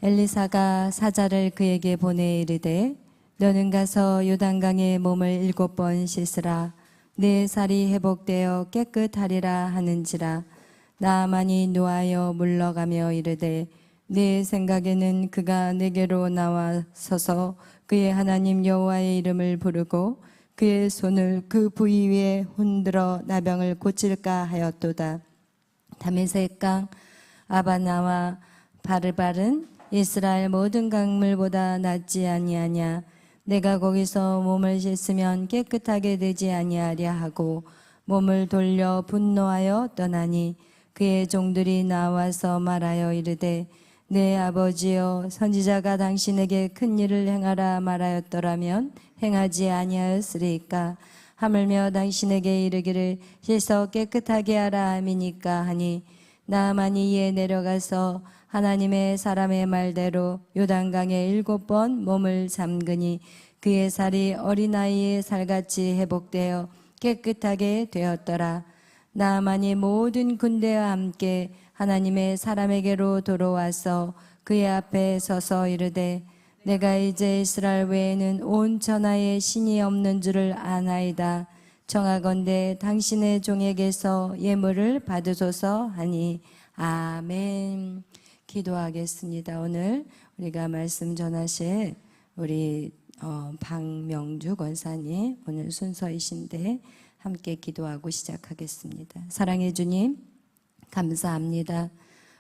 엘리사가 사자를 그에게 보내 이르되 너는 가서 요단강에 몸을 7번 씻으라. 내 살이 회복되어 깨끗하리라 하는지라. 나아만이 노하여 물러가며 이르되 내 생각에는 그가 내게로 나와 서서 그의 하나님 여호와의 이름을 부르고 그의 손을 그 부위 위에 흔들어 나병을 고칠까 하였도다. 다메섹 강 아바나와 바르발은 이스라엘 모든 강물보다 낫지 아니하냐. 내가 거기서 몸을 씻으면 깨끗하게 되지 아니하랴 하고 몸을 돌려 분노하여 떠나니 그의 종들이 나와서 말하여 이르되 내 아버지여 선지자가 당신에게 큰 일을 행하라 말하였더라면 행하지 아니하였으리까. 하물며 당신에게 이르기를 씻어 깨끗하게 하라 함이니까 하니 나아만이 이에 내려가서 하나님의 사람의 말대로 요단강에 7번 몸을 잠그니 그의 살이 어린아이의 살같이 회복되어 깨끗하게 되었더라. 나아만이 모든 군대와 함께 하나님의 사람에게로 돌아와서 그의 앞에 서서 이르되 내가 이제 이스라엘 외에는 온 천하에 신이 없는 줄을 아나이다. 청하건대 당신의 종에게서 예물을 받으소서 하니 아멘. 기도하겠습니다. 오늘 우리가 말씀 전하실 우리 박명주 권사님 오늘 순서이신데 함께 기도하고 시작하겠습니다. 사랑해 주님 감사합니다.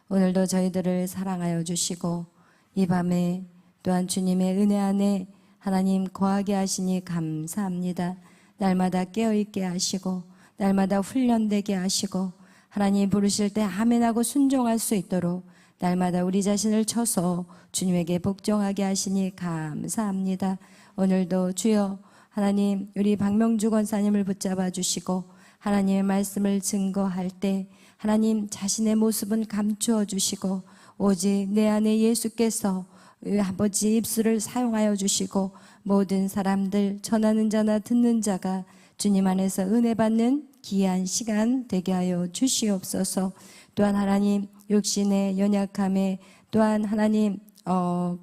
오늘도 저희들을 사랑하여 주시고 이 밤에 또한 주님의 은혜 안에 하나님 거하게 하시니 감사합니다. 날마다 깨어있게 하시고 날마다 훈련되게 하시고 하나님 부르실 때 아멘하고 순종할 수 있도록 날마다 우리 자신을 쳐서 주님에게 복종하게 하시니 감사합니다. 오늘도 주여 하나님 우리 박명주 권사님을 붙잡아 주시고 하나님의 말씀을 증거할 때 하나님 자신의 모습은 감추어 주시고 오직 내 안에 예수께서 아버지 입술을 사용하여 주시고 모든 사람들 전하는 자나 듣는 자가 주님 안에서 은혜 받는 귀한 시간 되게 하여 주시옵소서. 또한 하나님 육신의 연약함에 또한 하나님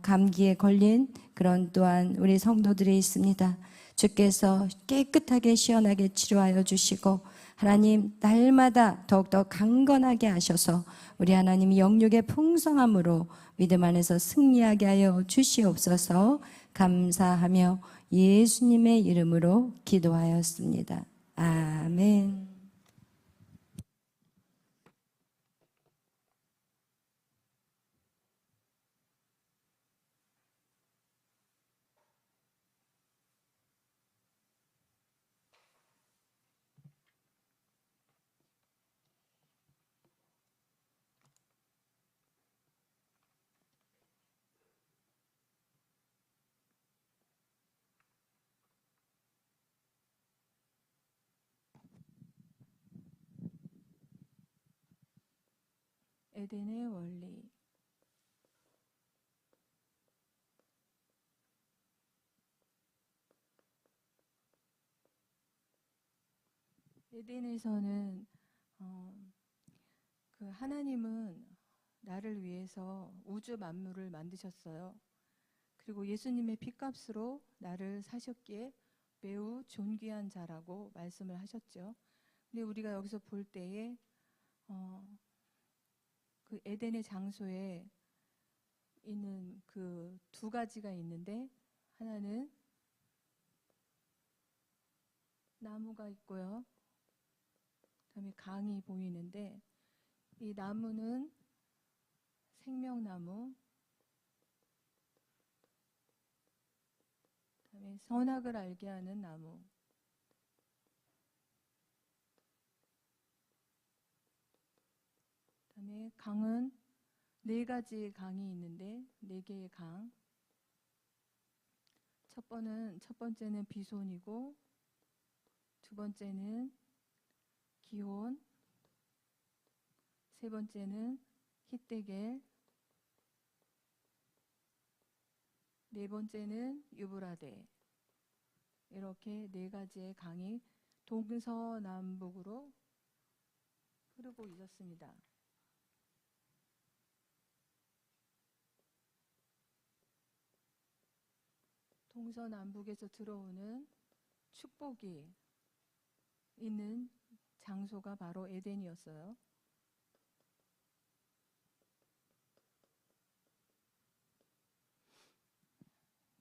감기에 걸린 그런 또한 우리 성도들이 있습니다. 주께서 깨끗하게 시원하게 치료하여 주시고 하나님 날마다 더욱더 강건하게 하셔서 우리 하나님 영육의 풍성함으로 믿음 안에서 승리하게 하여 주시옵소서. 감사하며 예수님의 이름으로 기도하였습니다. 아멘. 에덴의 원리. 에덴에서는 그 하나님은 나를 위해서 우주 만물을 만드셨어요. 그리고 예수님의 핏값으로 나를 사셨기에 매우 존귀한 자라고 말씀을 하셨죠. 근데 우리가 여기서 볼 때에 그 에덴의 장소에 있는 그 두 가지가 있는데 하나는 나무가 있고요. 그다음에 강이 보이는데 이 나무는 생명나무, 그다음에 선악을 알게 하는 나무, 그다음에 강은 4가지 강이 있는데 4개의 강. 첫 번째는 비손이고, 두 번째는 기혼, 세 번째는 히데겔, 네 번째는 유브라데. 이렇게 4가지의 강이 동서남북으로 흐르고 있었습니다. 동서남북에서 들어오는 축복이 있는 장소가 바로 에덴이었어요.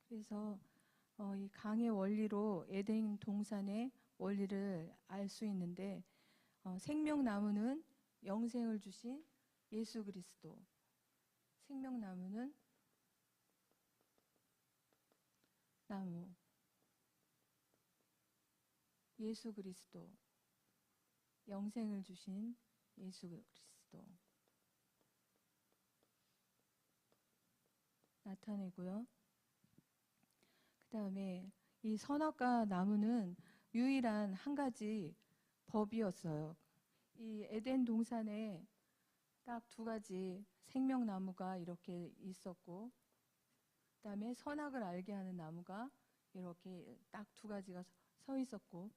그래서 이 강의 원리로 에덴 동산의 원리를 알 수 있는데, 생명나무는 영생을 주신 예수 그리스도, 생명나무는 나무, 예수 그리스도, 영생을 주신 예수 그리스도 나타내고요. 그 다음에 이 선악과 나무는 유일한 한 가지 법이었어요. 이 에덴 동산에 딱 두 가지 생명나무가 이렇게 있었고, 그 다음에 선악을 알게 하는 나무가 이렇게 딱 두 가지가 서 있었고,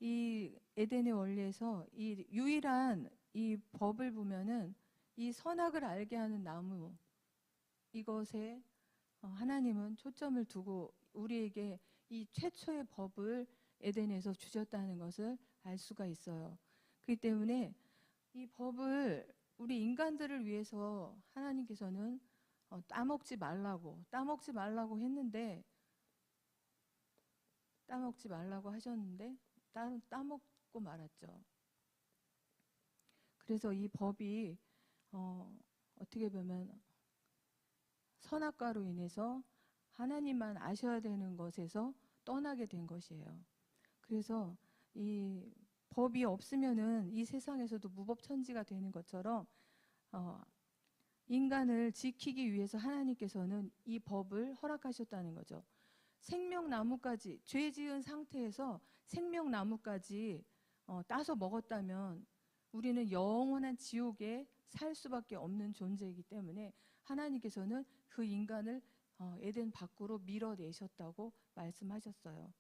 이 에덴의 원리에서 이 유일한 이 법을 보면은 이 선악을 알게 하는 나무, 이것에 하나님은 초점을 두고 우리에게 이 최초의 법을 에덴에서 주셨다는 것을 알 수가 있어요. 그렇기 때문에 이 법을 우리 인간들을 위해서 하나님께서는 따먹지 말라고 했는데, 따먹지 말라고 하셨는데 따먹고 말았죠. 그래서 이 법이 어떻게 보면 선악과로 인해서 하나님만 아셔야 되는 것에서 떠나게 된 것이에요. 그래서 이 법이 없으면은 이 세상에서도 무법천지가 되는 것처럼 인간을 지키기 위해서 하나님께서는 이 법을 허락하셨다는 거죠. 생명나무까지, 죄 지은 상태에서 생명나무까지 따서 먹었다면 우리는 영원한 지옥에 살 수밖에 없는 존재이기 때문에 하나님께서는 그 인간을 에덴 밖으로 밀어내셨다고 말씀하셨어요.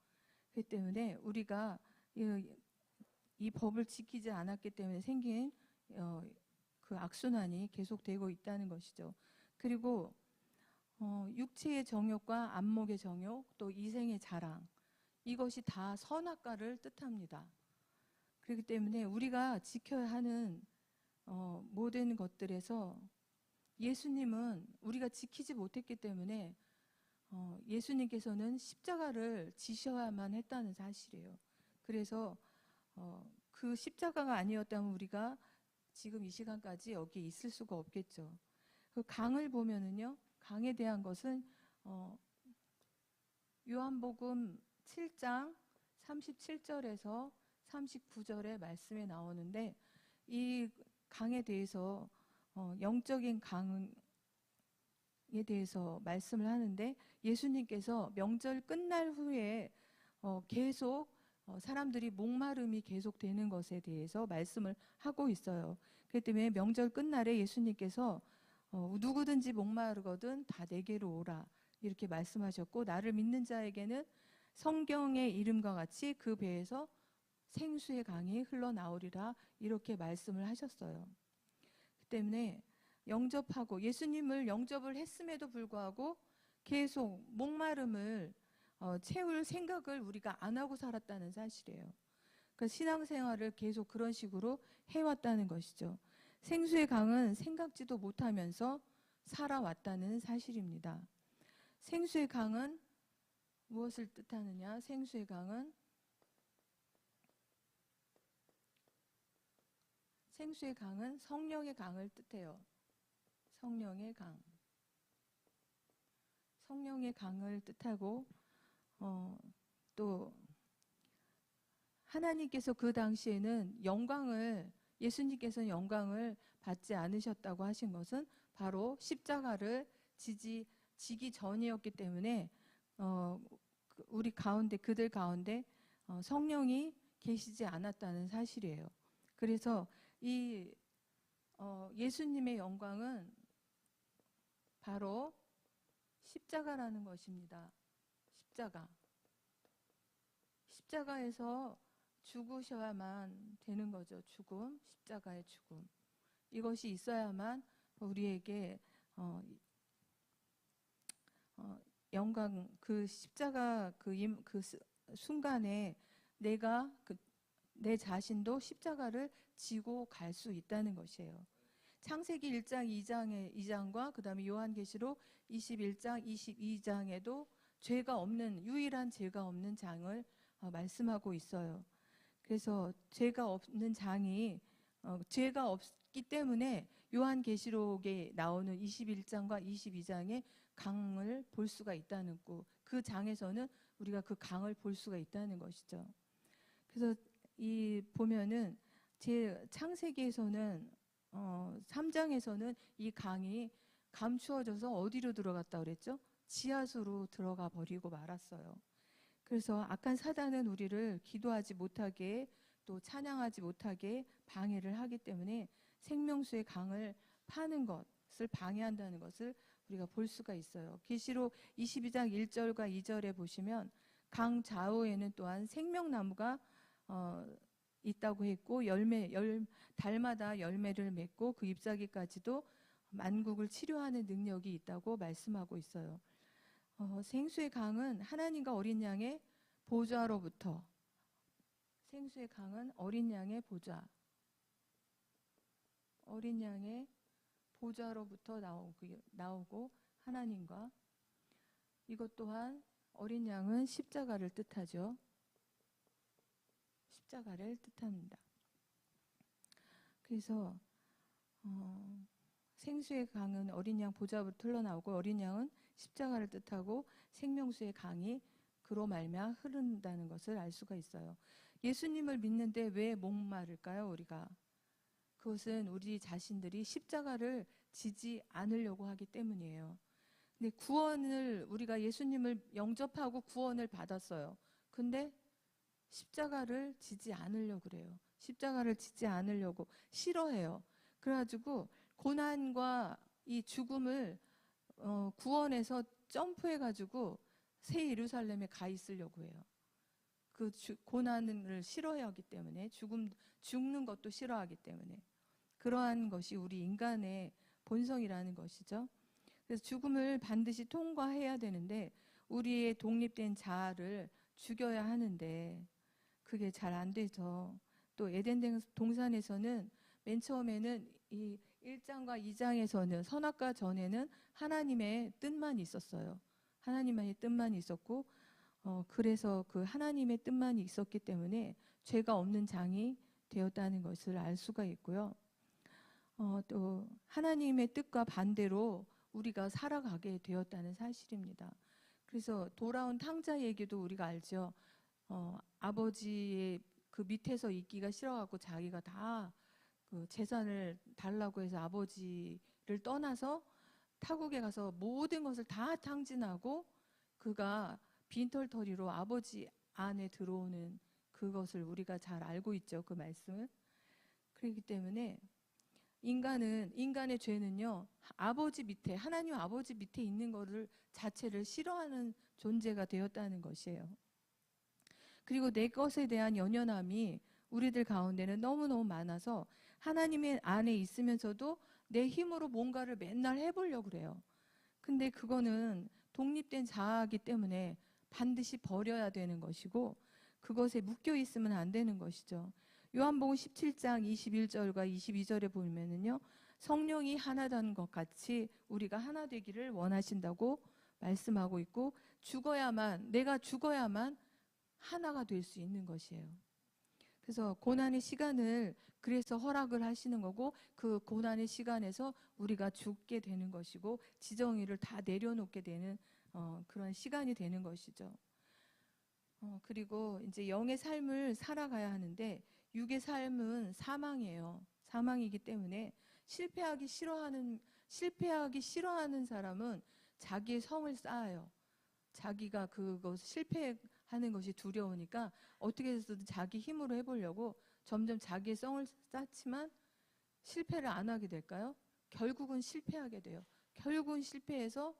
그렇기 때문에 우리가 이 법을 지키지 않았기 때문에 생긴 그 악순환이 계속되고 있다는 것이죠. 그리고 육체의 정욕과 안목의 정욕, 또 이생의 자랑, 이것이 다 선악과를 뜻합니다. 그렇기 때문에 우리가 지켜야 하는 모든 것들에서 예수님은 우리가 지키지 못했기 때문에 예수님께서는 십자가를 지셔야만 했다는 사실이에요. 그래서 그 십자가가 아니었다면 우리가 지금 이 시간까지 여기 있을 수가 없겠죠. 그 강을 보면은요, 강에 대한 것은 요한복음 7장 37절에서 39절의 말씀에 나오는데, 이 강에 대해서 영적인 강에 대해서 말씀을 하는데, 예수님께서 명절 끝날 후에 계속 사람들이 목마름이 계속되는 것에 대해서 말씀을 하고 있어요. 그렇기 때문에 명절 끝날에 예수님께서 누구든지 목마르거든 다 내게로 오라, 이렇게 말씀하셨고, 나를 믿는 자에게는 성경의 이름과 같이 그 배에서 생수의 강이 흘러나오리라, 이렇게 말씀을 하셨어요. 그 때문에 영접하고 예수님을 영접을 했음에도 불구하고 계속 목마름을 채울 생각을 우리가 안 하고 살았다는 사실이에요. 그러니까 신앙생활을 계속 그런 식으로 해왔다는 것이죠. 생수의 강은 생각지도 못하면서 살아왔다는 사실입니다. 생수의 강은 무엇을 뜻하느냐? 생수의 강은 성령의 강을 뜻해요. 성령의 강. 성령의 강을 뜻하고, 또 하나님께서 그 당시에는 예수님께서는 영광을 받지 않으셨다고 하신 것은 바로 십자가를 지기 전이었기 때문에 우리 가운데, 그들 가운데 성령이 계시지 않았다는 사실이에요. 그래서 이 예수님의 영광은 바로 십자가라는 것입니다. 십자가에서 죽으셔야만 되는 거죠. 죽음, 십자가의 죽음. 이것이 있어야만 우리에게 영광, 그 십자가 그 순간에 내가 내 자신도 십자가를 지고 갈 수 있다는 것이에요. 창세기 1장 2장과 그 다음에 요한계시록 21장 22장에도 죄가 없는, 유일한 죄가 없는 장을 말씀하고 있어요. 그래서 죄가 없는 장이 죄가 없기 때문에 요한계시록에 나오는 21장과 22장의 강을 볼 수가 있다는 거, 그 장에서는 우리가 그 강을 볼 수가 있다는 것이죠. 그래서 이 보면은 제 창세기에서는 3장에서는 이 강이 감추어져서 어디로 들어갔다 그랬죠? 지하수로 들어가 버리고 말았어요. 그래서 악한 사단은 우리를 기도하지 못하게 또 찬양하지 못하게 방해를 하기 때문에 생명수의 강을 파는 것을 방해한다는 것을 우리가 볼 수가 있어요. 계시록 22장 1절과 2절에 보시면 강 좌우에는 또한 생명나무가 있다고 했고 달마다 열매를 맺고 그 잎사귀까지도 만국을 치료하는 능력이 있다고 말씀하고 있어요. 생수의 강은 하나님과 어린 양의 보좌로부터, 생수의 강은 어린 양의 어린 양의 보좌로부터 나오고 하나님과, 이것 또한 어린 양은 십자가를 뜻하죠. 십자가를 뜻합니다. 그래서 생수의 강은 어린 양 보좌부터 흘러나오고 어린 양은 십자가를 뜻하고 생명수의 강이 그로 말미암아 흐른다는 것을 알 수가 있어요. 예수님을 믿는데 왜 목마를까요, 우리가? 그것은 우리 자신들이 십자가를 지지 않으려고 하기 때문이에요. 근데 우리가 예수님을 영접하고 구원을 받았어요. 근데 십자가를 지지 않으려고 그래요. 십자가를 지지 않으려고 싫어해요. 그래가지고 고난과 이 죽음을 구원해서 점프해가지고 새 예루살렘에 가 있으려고 해요. 그 고난을 싫어하기 때문에, 죽는 것도 싫어하기 때문에. 그러한 것이 우리 인간의 본성이라는 것이죠. 그래서 죽음을 반드시 통과해야 되는데 우리의 독립된 자아를 죽여야 하는데 그게 잘 안 되죠. 또 에덴 동산에서는 맨 처음에는 이 1장과 2장에서는 선악과 전에는 하나님의 뜻만 있었어요. 하나님의 뜻만 있었고 그래서 그 하나님의 뜻만 있었기 때문에 죄가 없는 장이 되었다는 것을 알 수가 있고요. 또 하나님의 뜻과 반대로 우리가 살아가게 되었다는 사실입니다. 그래서 돌아온 탕자 얘기도 우리가 알죠. 아버지의 그 밑에서 있기가 싫어갖고 자기가 다 그 재산을 달라고 해서 아버지를 떠나서 타국에 가서 모든 것을 다 탕진하고 그가 빈털터리로 아버지 안에 들어오는 그것을 우리가 잘 알고 있죠. 그 말씀을. 그렇기 때문에 인간의 죄는요, 하나님 아버지 밑에 있는 것을 자체를 싫어하는 존재가 되었다는 것이에요. 그리고 내 것에 대한 연연함이 우리들 가운데는 너무너무 많아서 하나님의 안에 있으면서도 내 힘으로 뭔가를 맨날 해보려고 그래요. 근데 그거는 독립된 자아이기 때문에 반드시 버려야 되는 것이고 그것에 묶여 있으면 안 되는 것이죠. 요한복음 17장 21절과 22절에 보면은요, 성령이 하나된 것 같이 우리가 하나 되기를 원하신다고 말씀하고 있고 내가 죽어야만 하나가 될 수 있는 것이에요. 그래서 고난의 시간을 그래서 허락을 하시는 거고 그 고난의 시간에서 우리가 죽게 되는 것이고 지정의를 다 내려놓게 되는 그런 시간이 되는 것이죠. 그리고 이제 영의 삶을 살아가야 하는데 육의 삶은 사망이에요. 사망이기 때문에 실패하기 싫어하는 사람은 자기의 성을 쌓아요. 자기가 실패하는 것이 두려우니까 어떻게 해서든 자기 힘으로 해보려고 점점 자기의 성을 쌓지만 실패를 안 하게 될까요? 결국은 실패하게 돼요. 결국은 실패해서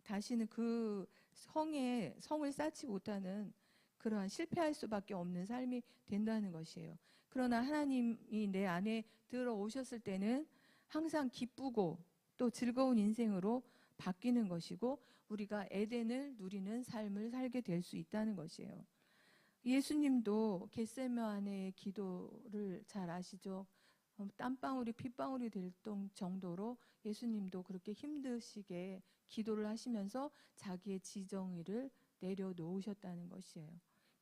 다시는 그 성을 쌓지 못하는 그러한 실패할 수밖에 없는 삶이 된다는 것이에요. 그러나 하나님이 내 안에 들어오셨을 때는 항상 기쁘고 또 즐거운 인생으로 바뀌는 것이고 우리가 에덴을 누리는 삶을 살게 될 수 있다는 것이에요. 예수님도 겟세마네의 기도를 잘 아시죠? 땀방울이 핏방울이 될 정도로 예수님도 그렇게 힘드시게 기도를 하시면서 자기의 지정의를 내려놓으셨다는 것이에요.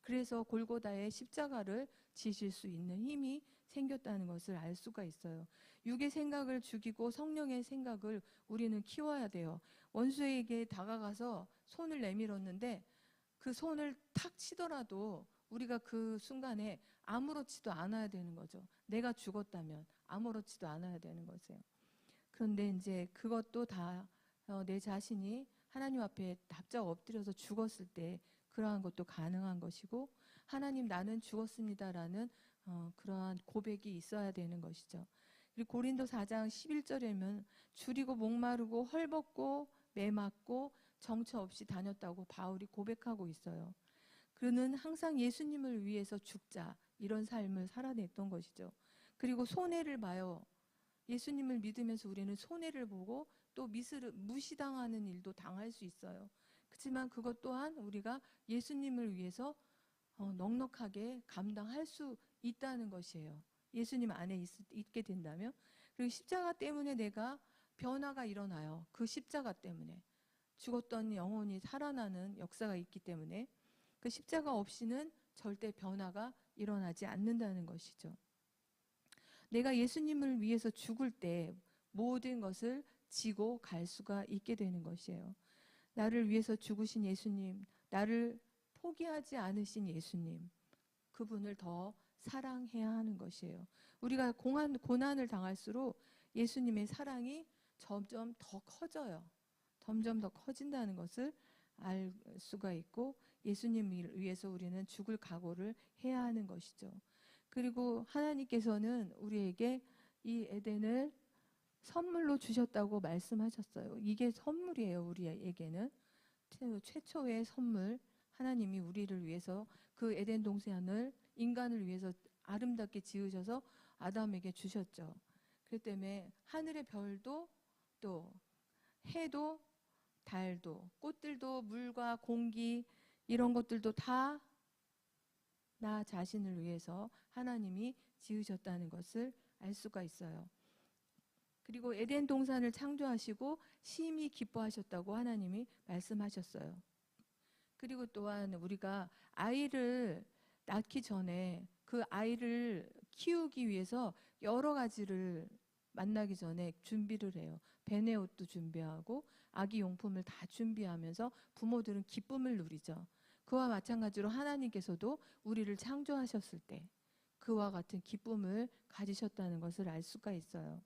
그래서 골고다의 십자가를 지실 수 있는 힘이 생겼다는 것을 알 수가 있어요. 육의 생각을 죽이고 성령의 생각을 우리는 키워야 돼요. 원수에게 다가가서 손을 내밀었는데 그 손을 탁 치더라도 우리가 그 순간에 아무렇지도 않아야 되는 거죠. 내가 죽었다면 아무렇지도 않아야 되는 거죠. 그런데 이제 그것도 다 내 자신이 하나님 앞에 납작 엎드려서 죽었을 때 그러한 것도 가능한 것이고, 하나님 나는 죽었습니다라는 그러한 고백이 있어야 되는 것이죠. 그리고 고린도 4장 11절에는 줄이고 목마르고 헐벗고 매맞고 정처 없이 다녔다고 바울이 고백하고 있어요. 그는 항상 예수님을 위해서 죽자 이런 삶을 살아냈던 것이죠. 그리고 손해를 봐요. 예수님을 믿으면서 우리는 손해를 보고 또 무시당하는 일도 당할 수 있어요. 그렇지만 그것 또한 우리가 예수님을 위해서 넉넉하게 감당할 수 있다는 것이에요. 예수님 안에 있게 된다면. 그리고 십자가 때문에 내가 변화가 일어나요. 그 십자가 때문에 죽었던 영혼이 살아나는 역사가 있기 때문에 그 십자가 없이는 절대 변화가 일어나지 않는다는 것이죠. 내가 예수님을 위해서 죽을 때 모든 것을 지고 갈 수가 있게 되는 것이에요. 나를 위해서 죽으신 예수님, 나를 포기하지 않으신 예수님, 그분을 더 사랑해야 하는 것이에요. 우리가 고난을 당할수록 예수님의 사랑이 점점 더 커져요. 점점 더 커진다는 것을 알 수가 있고, 예수님을 위해서 우리는 죽을 각오를 해야 하는 것이죠. 그리고 하나님께서는 우리에게 이 에덴을 선물로 주셨다고 말씀하셨어요. 이게 선물이에요. 우리에게는 최초의 선물. 하나님이 우리를 위해서 그 에덴 동산을 인간을 위해서 아름답게 지으셔서 아담에게 주셨죠. 그렇기 때문에 하늘의 별도 또 해도 달도 꽃들도 물과 공기 이런 것들도 다 나 자신을 위해서 하나님이 지으셨다는 것을 알 수가 있어요. 그리고 에덴 동산을 창조하시고 심히 기뻐하셨다고 하나님이 말씀하셨어요. 그리고 또한 우리가 아이를 낳기 전에 그 아이를 키우기 위해서 여러 가지를 만나기 전에 준비를 해요. 배내 옷도 준비하고 아기 용품을 다 준비하면서 부모들은 기쁨을 누리죠. 그와 마찬가지로 하나님께서도 우리를 창조하셨을 때 그와 같은 기쁨을 가지셨다는 것을 알 수가 있어요.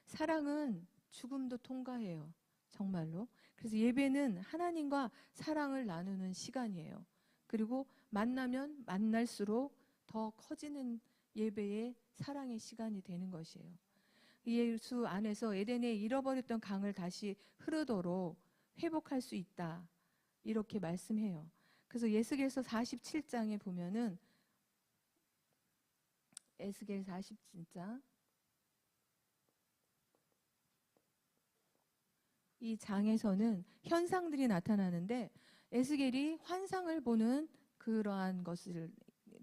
사랑은 죽음도 통과해요. 정말로. 그래서 예배는 하나님과 사랑을 나누는 시간이에요. 그리고 만나면 만날수록 더 커지는 예배의 사랑의 시간이 되는 것이에요. 예수 안에서 에덴에 잃어버렸던 강을 다시 흐르도록 회복할 수 있다. 이렇게 말씀해요. 그래서 에스겔서 47장에 보면은 에스겔 47장 이 장에서는 현상들이 나타나는데 에스겔이 환상을 보는 그러한 것을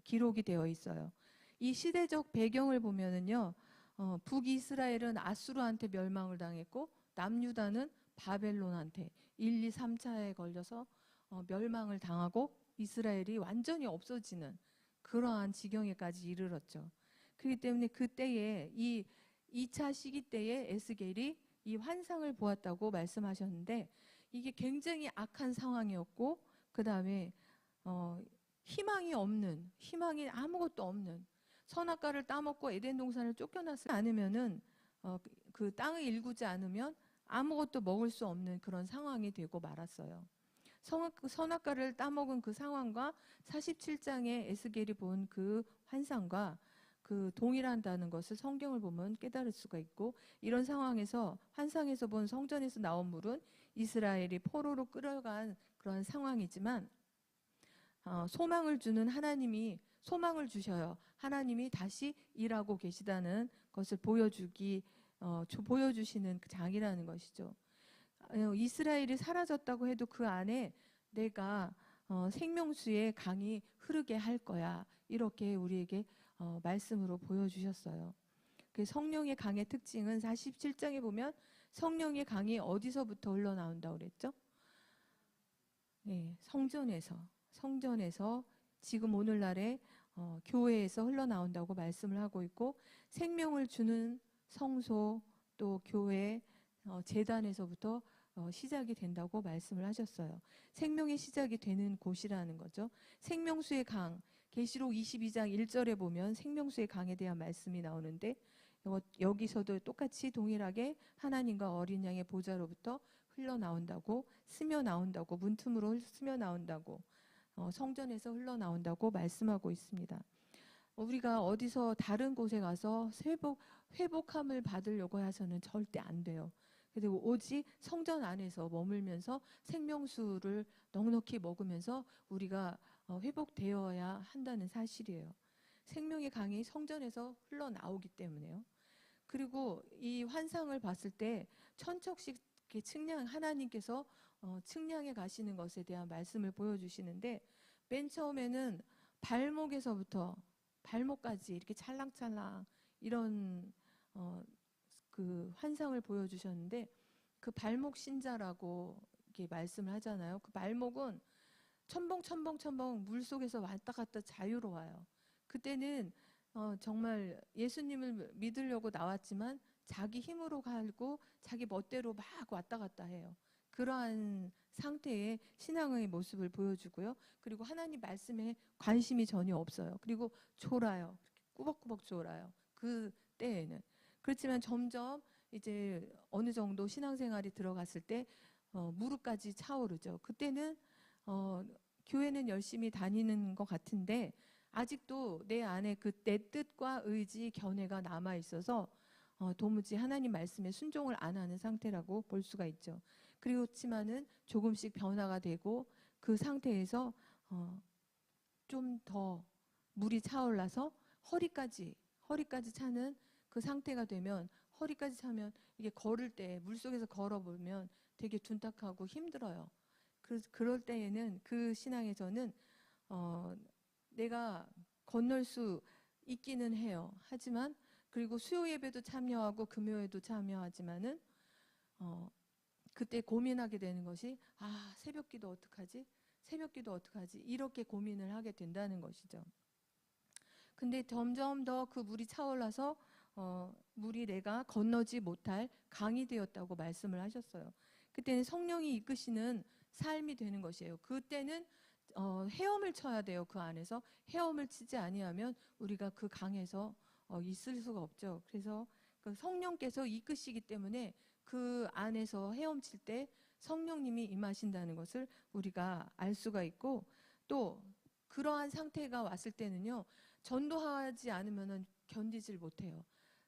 기록이 되어 있어요. 이 시대적 배경을 보면은요, 북이스라엘은 아수르한테 멸망을 당했고 남유다는 바벨론한테 1, 2, 3차에 걸려서 멸망을 당하고 이스라엘이 완전히 없어지는 그러한 지경에까지 이르렀죠. 그렇기 때문에 그때에 이 2차 시기 때에 에스겔이 이 환상을 보았다고 말씀하셨는데 이게 굉장히 악한 상황이었고 그 다음에 희망이 아무것도 없는 선악과를 따먹고 에덴 동산을 쫓겨나지 않으면은 그 땅을 일구지 않으면 아무것도 먹을 수 없는 그런 상황이 되고 말았어요. 선악과를 따먹은 그 상황과 47장에 에스겔이 본 그 환상과 그 동일한다는 것을 성경을 보면 깨달을 수가 있고, 이런 상황에서 환상에서 본 성전에서 나온 물은 이스라엘이 포로로 끌어간 그런 상황이지만 소망을 주는 하나님이 소망을 주셔요. 하나님이 다시 일하고 계시다는 것을 보여주시는 그 장이라는 것이죠. 이스라엘이 사라졌다고 해도 그 안에 내가 생명수의 강이 흐르게 할 거야. 이렇게 우리에게 말씀으로 보여주셨어요. 그 성령의 강의 특징은 47장에 보면 성령의 강이 어디서부터 흘러나온다고 그랬죠? 네, 성전에서 지금 오늘날에 교회에서 흘러나온다고 말씀을 하고 있고, 생명을 주는 성소 또 교회 제단에서부터 시작이 된다고 말씀을 하셨어요. 생명의 시작이 되는 곳이라는 거죠. 생명수의 강, 계시록 22장 1절에 보면 생명수의 강에 대한 말씀이 나오는데, 여기서도 똑같이 동일하게 하나님과 어린 양의 보좌로부터 흘러나온다고, 스며 나온다고, 문틈으로 스며 나온다고, 성전에서 흘러나온다고 말씀하고 있습니다. 우리가 어디서 다른 곳에 가서 회복함을 받으려고 해서는 절대 안 돼요. 그리고 오직 성전 안에서 머물면서 생명수를 넉넉히 먹으면서 우리가 회복되어야 한다는 사실이에요. 생명의 강이 성전에서 흘러나오기 때문에요. 그리고 이 환상을 봤을 때 천척씩 하나님께서 측량해 가시는 것에 대한 말씀을 보여주시는데, 맨 처음에는 발목에서부터 발목까지 이렇게 찰랑찰랑 이런 그 환상을 보여주셨는데, 그 발목 신자라고 이렇게 말씀을 하잖아요. 그 발목은 첨벙 물속에서 왔다 갔다 자유로워요. 그때는 정말 예수님을 믿으려고 나왔지만 자기 힘으로 가고 자기 멋대로 막 왔다 갔다 해요. 그러한 상태의 신앙의 모습을 보여주고요. 그리고 하나님 말씀에 관심이 전혀 없어요. 그리고 졸아요. 꾸벅꾸벅 졸아요. 그 때에는. 그렇지만 점점 이제 어느 정도 신앙생활이 들어갔을 때 무릎까지 차오르죠. 그때는 교회는 열심히 다니는 것 같은데 아직도 내 안에 그 내 뜻과 의지, 견해가 남아 있어서 도무지 하나님 말씀에 순종을 안 하는 상태라고 볼 수가 있죠. 그렇지만은 조금씩 변화가 되고 그 상태에서 좀 더 물이 차올라서 허리까지 차는 그 상태가 되면, 허리까지 차면 이게 걸을 때 물속에서 걸어보면 되게 둔탁하고 힘들어요. 그럴 때에는 그 신앙에서는 내가 건널 수 있기는 해요. 하지만 그리고 수요 예배도 참여하고 금요예도 참여하지만은 그때 고민하게 되는 것이 새벽기도 어떡하지? 새벽기도 어떡하지? 이렇게 고민을 하게 된다는 것이죠. 근데 점점 더 그 물이 차올라서 물이 내가 건너지 못할 강이 되었다고 말씀을 하셨어요. 그때는 성령이 이끄시는 삶이 되는 것이에요. 그때는 헤엄을 쳐야 돼요. 그 안에서 헤엄을 치지 아니하면 우리가 그 강에서 있을 수가 없죠. 그래서 그 성령께서 이끄시기 때문에 그 안에서 헤엄칠 때 성령님이 임하신다는 것을 우리가 알 수가 있고, 또 그러한 상태가 왔을 때는요, 전도하지 않으면 견디질 못해요.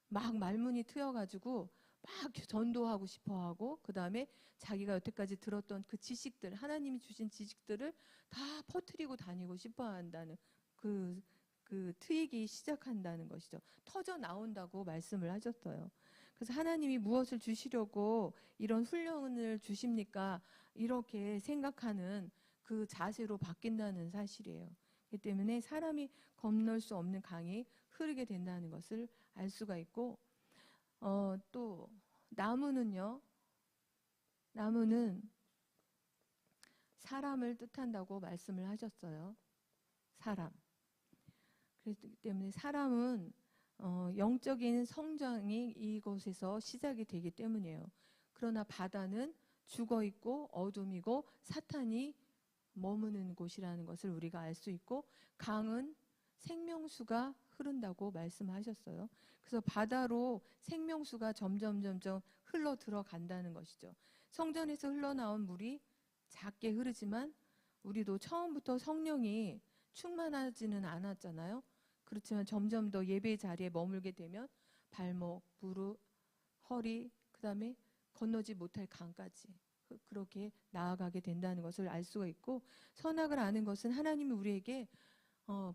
막 말문이 트여가지고 막 전도하고 싶어하고, 그 다음에 자기가 여태까지 들었던 그 지식들, 하나님이 주신 지식들을 다 퍼뜨리고 다니고 싶어한다는 그 트익이 시작한다는 것이죠. 터져 나온다고 말씀을 하셨어요. 그래서 하나님이 무엇을 주시려고 이런 훈련을 주십니까? 이렇게 생각하는 그 자세로 바뀐다는 사실이에요. 그렇기 때문에 사람이 건널 수 없는 강이 흐르게 된다는 것을 알 수가 있고, 또 나무는 사람을 뜻한다고 말씀을 하셨어요. 사람. 그렇기 때문에 사람은 영적인 성장이 이곳에서 시작이 되기 때문이에요. 그러나 바다는 죽어 있고 어둠이고 사탄이 머무는 곳이라는 것을 우리가 알 수 있고, 강은 생명수가 흐른다고 말씀하셨어요. 그래서 바다로 생명수가 점점 흘러 들어간다는 것이죠. 성전에서 흘러나온 물이 작게 흐르지만 우리도 처음부터 성령이 충만하지는 않았잖아요. 그렇지만 점점 더 예배의 자리에 머물게 되면 발목, 무릎, 허리, 그 다음에 건너지 못할 강까지 그렇게 나아가게 된다는 것을 알 수가 있고, 선악을 아는 것은 하나님이 우리에게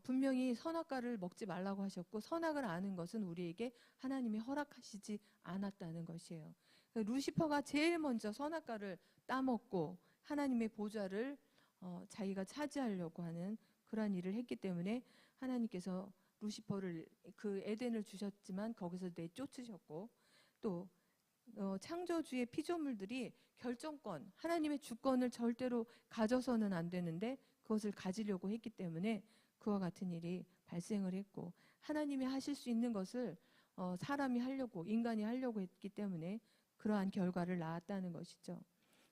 분명히 선악과를 먹지 말라고 하셨고, 선악을 아는 것은 우리에게 하나님이 허락하시지 않았다는 것이에요. 루시퍼가 제일 먼저 선악과를 따먹고 하나님의 보좌를 자기가 차지하려고 하는 그러한 일을 했기 때문에 하나님께서 루시퍼를 그 에덴을 주셨지만 거기서 내쫓으셨고, 또 창조주의 피조물들이 결정권, 하나님의 주권을 절대로 가져서는 안 되는데 그것을 가지려고 했기 때문에 그와 같은 일이 발생을 했고, 하나님이 하실 수 있는 것을 사람이 하려고, 인간이 하려고 했기 때문에 그러한 결과를 낳았다는 것이죠.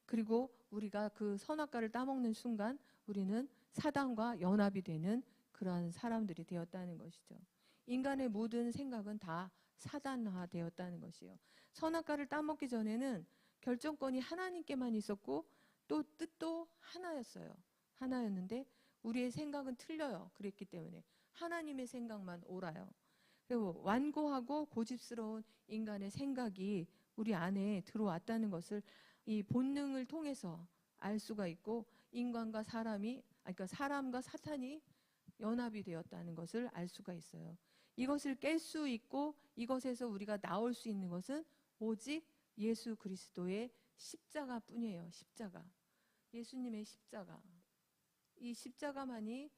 그리고 우리가 그 선악과를 따먹는 순간 우리는 사단과 연합이 되는 그러한 사람들이 되었다는 것이죠. 인간의 모든 생각은 다 사단화되었다는 것이에요. 선악과를 따먹기 전에는 결정권이 하나님께만 있었고 또 뜻도 하나였어요. 하나였는데 우리의 생각은 틀려요. 그랬기 때문에 하나님의 생각만 옳아요. 그리고 완고하고 고집스러운 인간의 생각이 우리 안에 들어왔다는 것을 이 본능을 통해서 알 수가 있고, 인간과 사람이, 그러니까 사람과 사탄이 연합이 되었다는 것을 알 수가 있어요. 이것을 깰 수 있고 이것에서 우리가 나올 수 있는 것은 오직 예수 그리스도의 십자가뿐이에요. 십자가. 예수님의 십자가. 이 십자가만이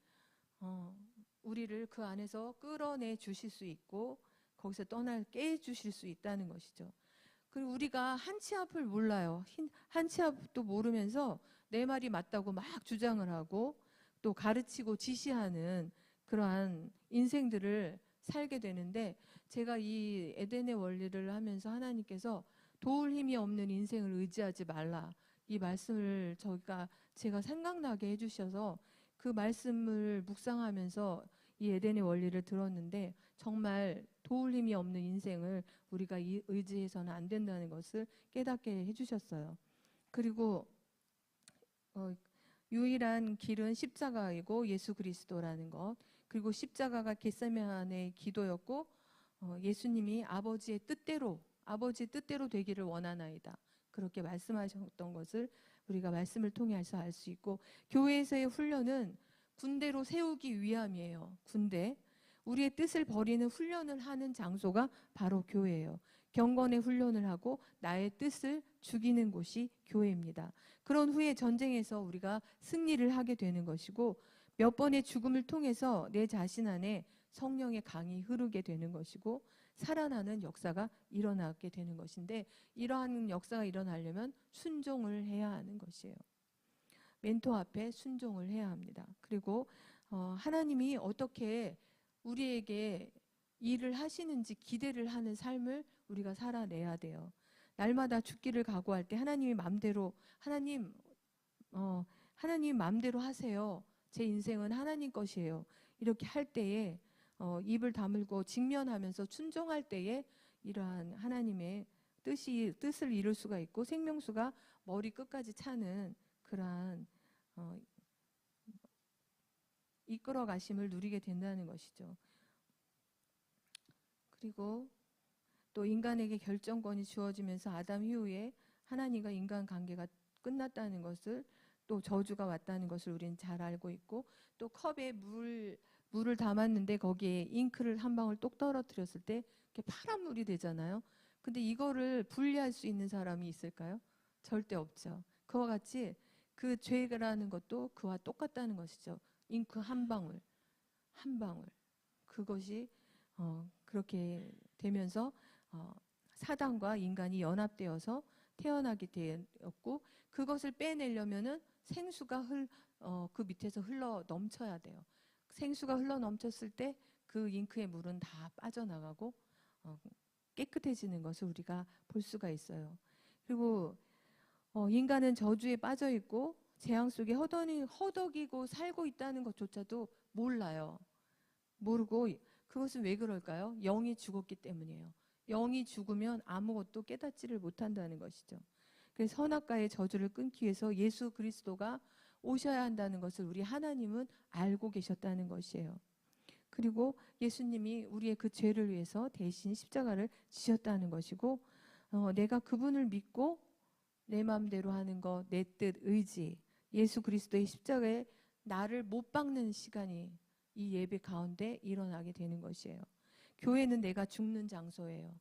우리를 그 안에서 끌어내 주실 수 있고 거기서 깨 주실 수 있다는 것이죠. 그리고 우리가 한치 앞을 몰라요. 한치 앞도 모르면서 내 말이 맞다고 막 주장을 하고 또 가르치고 지시하는 그러한 인생들을 살게 되는데, 제가 이 에덴의 원리를 하면서 하나님께서 도울 힘이 없는 인생을 의지하지 말라, 이 말씀을 제가 생각나게 해주셔서 그 말씀을 묵상하면서 이 에덴의 원리를 들었는데, 정말 도울 힘이 없는 인생을 우리가 의지해서는 안 된다는 것을 깨닫게 해주셨어요. 그리고 유일한 길은 십자가이고 예수 그리스도라는 것, 그리고 십자가가 겟세마네의 기도였고 예수님이 아버지의 뜻대로 되기를 원하나이다, 그렇게 말씀하셨던 것을 우리가 말씀을 통해서 알 수 있고, 교회에서의 훈련은 군대로 세우기 위함이에요. 군대. 우리의 뜻을 버리는 훈련을 하는 장소가 바로 교회예요. 경건의 훈련을 하고 나의 뜻을 죽이는 곳이 교회입니다. 그런 후에 전쟁에서 우리가 승리를 하게 되는 것이고, 몇 번의 죽음을 통해서 내 자신 안에 성령의 강이 흐르게 되는 것이고 살아나는 역사가 일어나게 되는 것인데, 이러한 역사가 일어나려면 순종을 해야 하는 것이에요. 멘토 앞에 순종을 해야 합니다. 그리고 하나님이 어떻게 우리에게 일을 하시는지 기대를 하는 삶을 우리가 살아내야 돼요. 날마다 죽기를 각오할 때 하나님이 맘대로, 하나님 맘대로 하세요. 제 인생은 하나님 것이에요. 이렇게 할 때에 입을 다물고 직면하면서 순종할 때에 이러한 하나님의 뜻을 이룰 수가 있고 생명수가 머리 끝까지 차는 그러한 이끌어 가심을 누리게 된다는 것이죠. 그리고 또 인간에게 결정권이 주어지면서 아담 이후에 하나님과 인간 관계가 끝났다는 것을, 또 저주가 왔다는 것을 우리는 잘 알고 있고, 또 컵에 물을 담았는데 거기에 잉크를 한 방울 똑 떨어뜨렸을 때 이렇게 파란 물이 되잖아요. 근데 이거를 분리할 수 있는 사람이 있을까요? 절대 없죠. 그와 같이 그 죄라는 것도 그와 똑같다는 것이죠. 잉크 한 방울, 그것이 그렇게 되면서 사단과 인간이 연합되어서 태어나게 되었고, 그것을 빼내려면은 생수가 그 밑에서 흘러 넘쳐야 돼요. 생수가 흘러 넘쳤을 때 그 잉크의 물은 다 빠져나가고 깨끗해지는 것을 우리가 볼 수가 있어요. 그리고 인간은 저주에 빠져 있고 재앙 속에 허덕이고 살고 있다는 것조차도 몰라요. 모르고, 그것은 왜 그럴까요? 영이 죽었기 때문이에요. 영이 죽으면 아무것도 깨닫지를 못한다는 것이죠. 그래서 선악과의 저주를 끊기 위해서 예수 그리스도가 오셔야 한다는 것을 우리 하나님은 알고 계셨다는 것이에요. 그리고 예수님이 우리의 그 죄를 위해서 대신 십자가를 지셨다는 것이고, 내가 그분을 믿고 내 마음대로 하는 것, 내 뜻, 의지, 예수 그리스도의 십자가에 나를 못 박는 시간이 이 예배 가운데 일어나게 되는 것이에요. 교회는 내가 죽는 장소예요.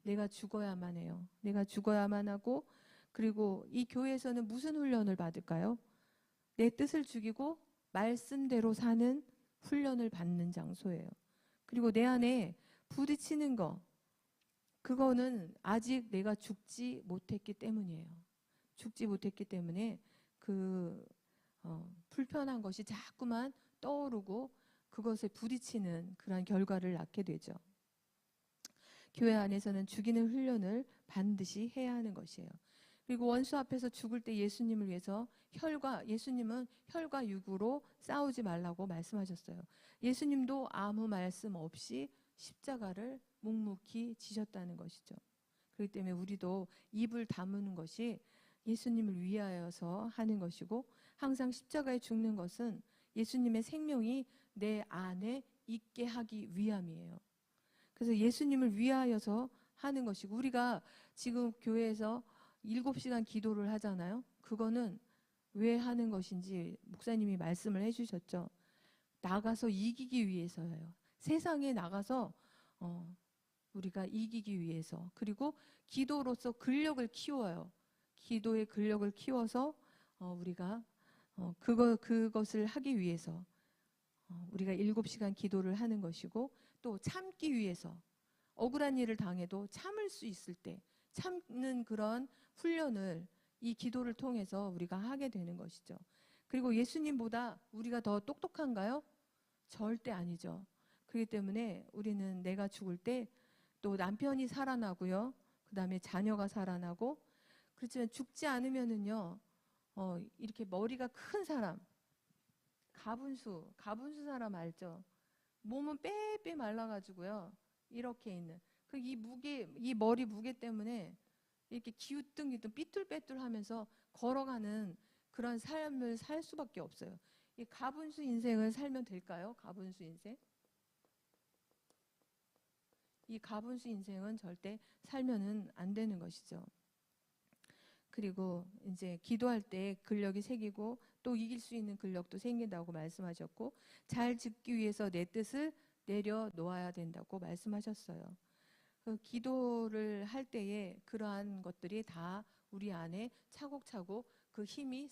내가 죽어야만 해요. 내가 죽어야만 하고, 그리고 이 교회에서는 무슨 훈련을 받을까요? 내 뜻을 죽이고 말씀대로 사는 훈련을 받는 장소예요. 그리고 내 안에 부딪히는 거, 그거는 아직 내가 죽지 못했기 때문이에요. 죽지 못했기 때문에 그 불편한 것이 자꾸만 떠오르고 그것에 부딪히는 그런 결과를 낳게 되죠. 교회 안에서는 죽이는 훈련을 반드시 해야 하는 것이에요. 그리고 원수 앞에서 죽을 때 예수님을 위해서 예수님은 혈과 육으로 싸우지 말라고 말씀하셨어요. 예수님도 아무 말씀 없이 십자가를 묵묵히 지셨다는 것이죠. 그렇기 때문에 우리도 입을 다무는 것이 예수님을 위하여서 하는 것이고, 항상 십자가에 죽는 것은 예수님의 생명이 내 안에 있게 하기 위함이에요. 그래서 예수님을 위하여서 하는 것이고, 우리가 지금 교회에서 7시간 기도를 하잖아요. 그거는 왜 하는 것인지 목사님이 말씀을 해주셨죠. 나가서 이기기 위해서예요. 세상에 나가서 우리가 이기기 위해서. 그리고 기도로서 근력을 키워요. 기도의 근력을 키워서 우리가 그것을 하기 위해서 우리가 7시간 기도를 하는 것이고, 또 참기 위해서 억울한 일을 당해도 참을 수 있을 때 참는 그런 훈련을 이 기도를 통해서 우리가 하게 되는 것이죠. 그리고 예수님보다 우리가 더 똑똑한가요? 절대 아니죠. 그렇기 때문에 우리는 내가 죽을 때 또 남편이 살아나고요. 그 다음에 자녀가 살아나고, 그렇지만 죽지 않으면은요, 이렇게 머리가 큰 사람, 가분수 사람 알죠? 몸은 빼빼 말라가지고요. 이렇게 있는. 이 머리 무게 때문에 이렇게 기우뚱기우뚱 삐뚤빼뚤 하면서 걸어가는 그런 삶을 살 수밖에 없어요. 이 가분수 인생을 살면 될까요? 가분수 인생? 이 가분수 인생은 절대 살면은 안 되는 것이죠. 그리고 이제 기도할 때 근력이 생기고 또 이길 수 있는 근력도 생긴다고 말씀하셨고, 잘 짓기 위해서 내 뜻을 내려놓아야 된다고 말씀하셨어요. 그 기도를 할 때에 그러한 것들이 다 우리 안에 차곡차곡 그 힘이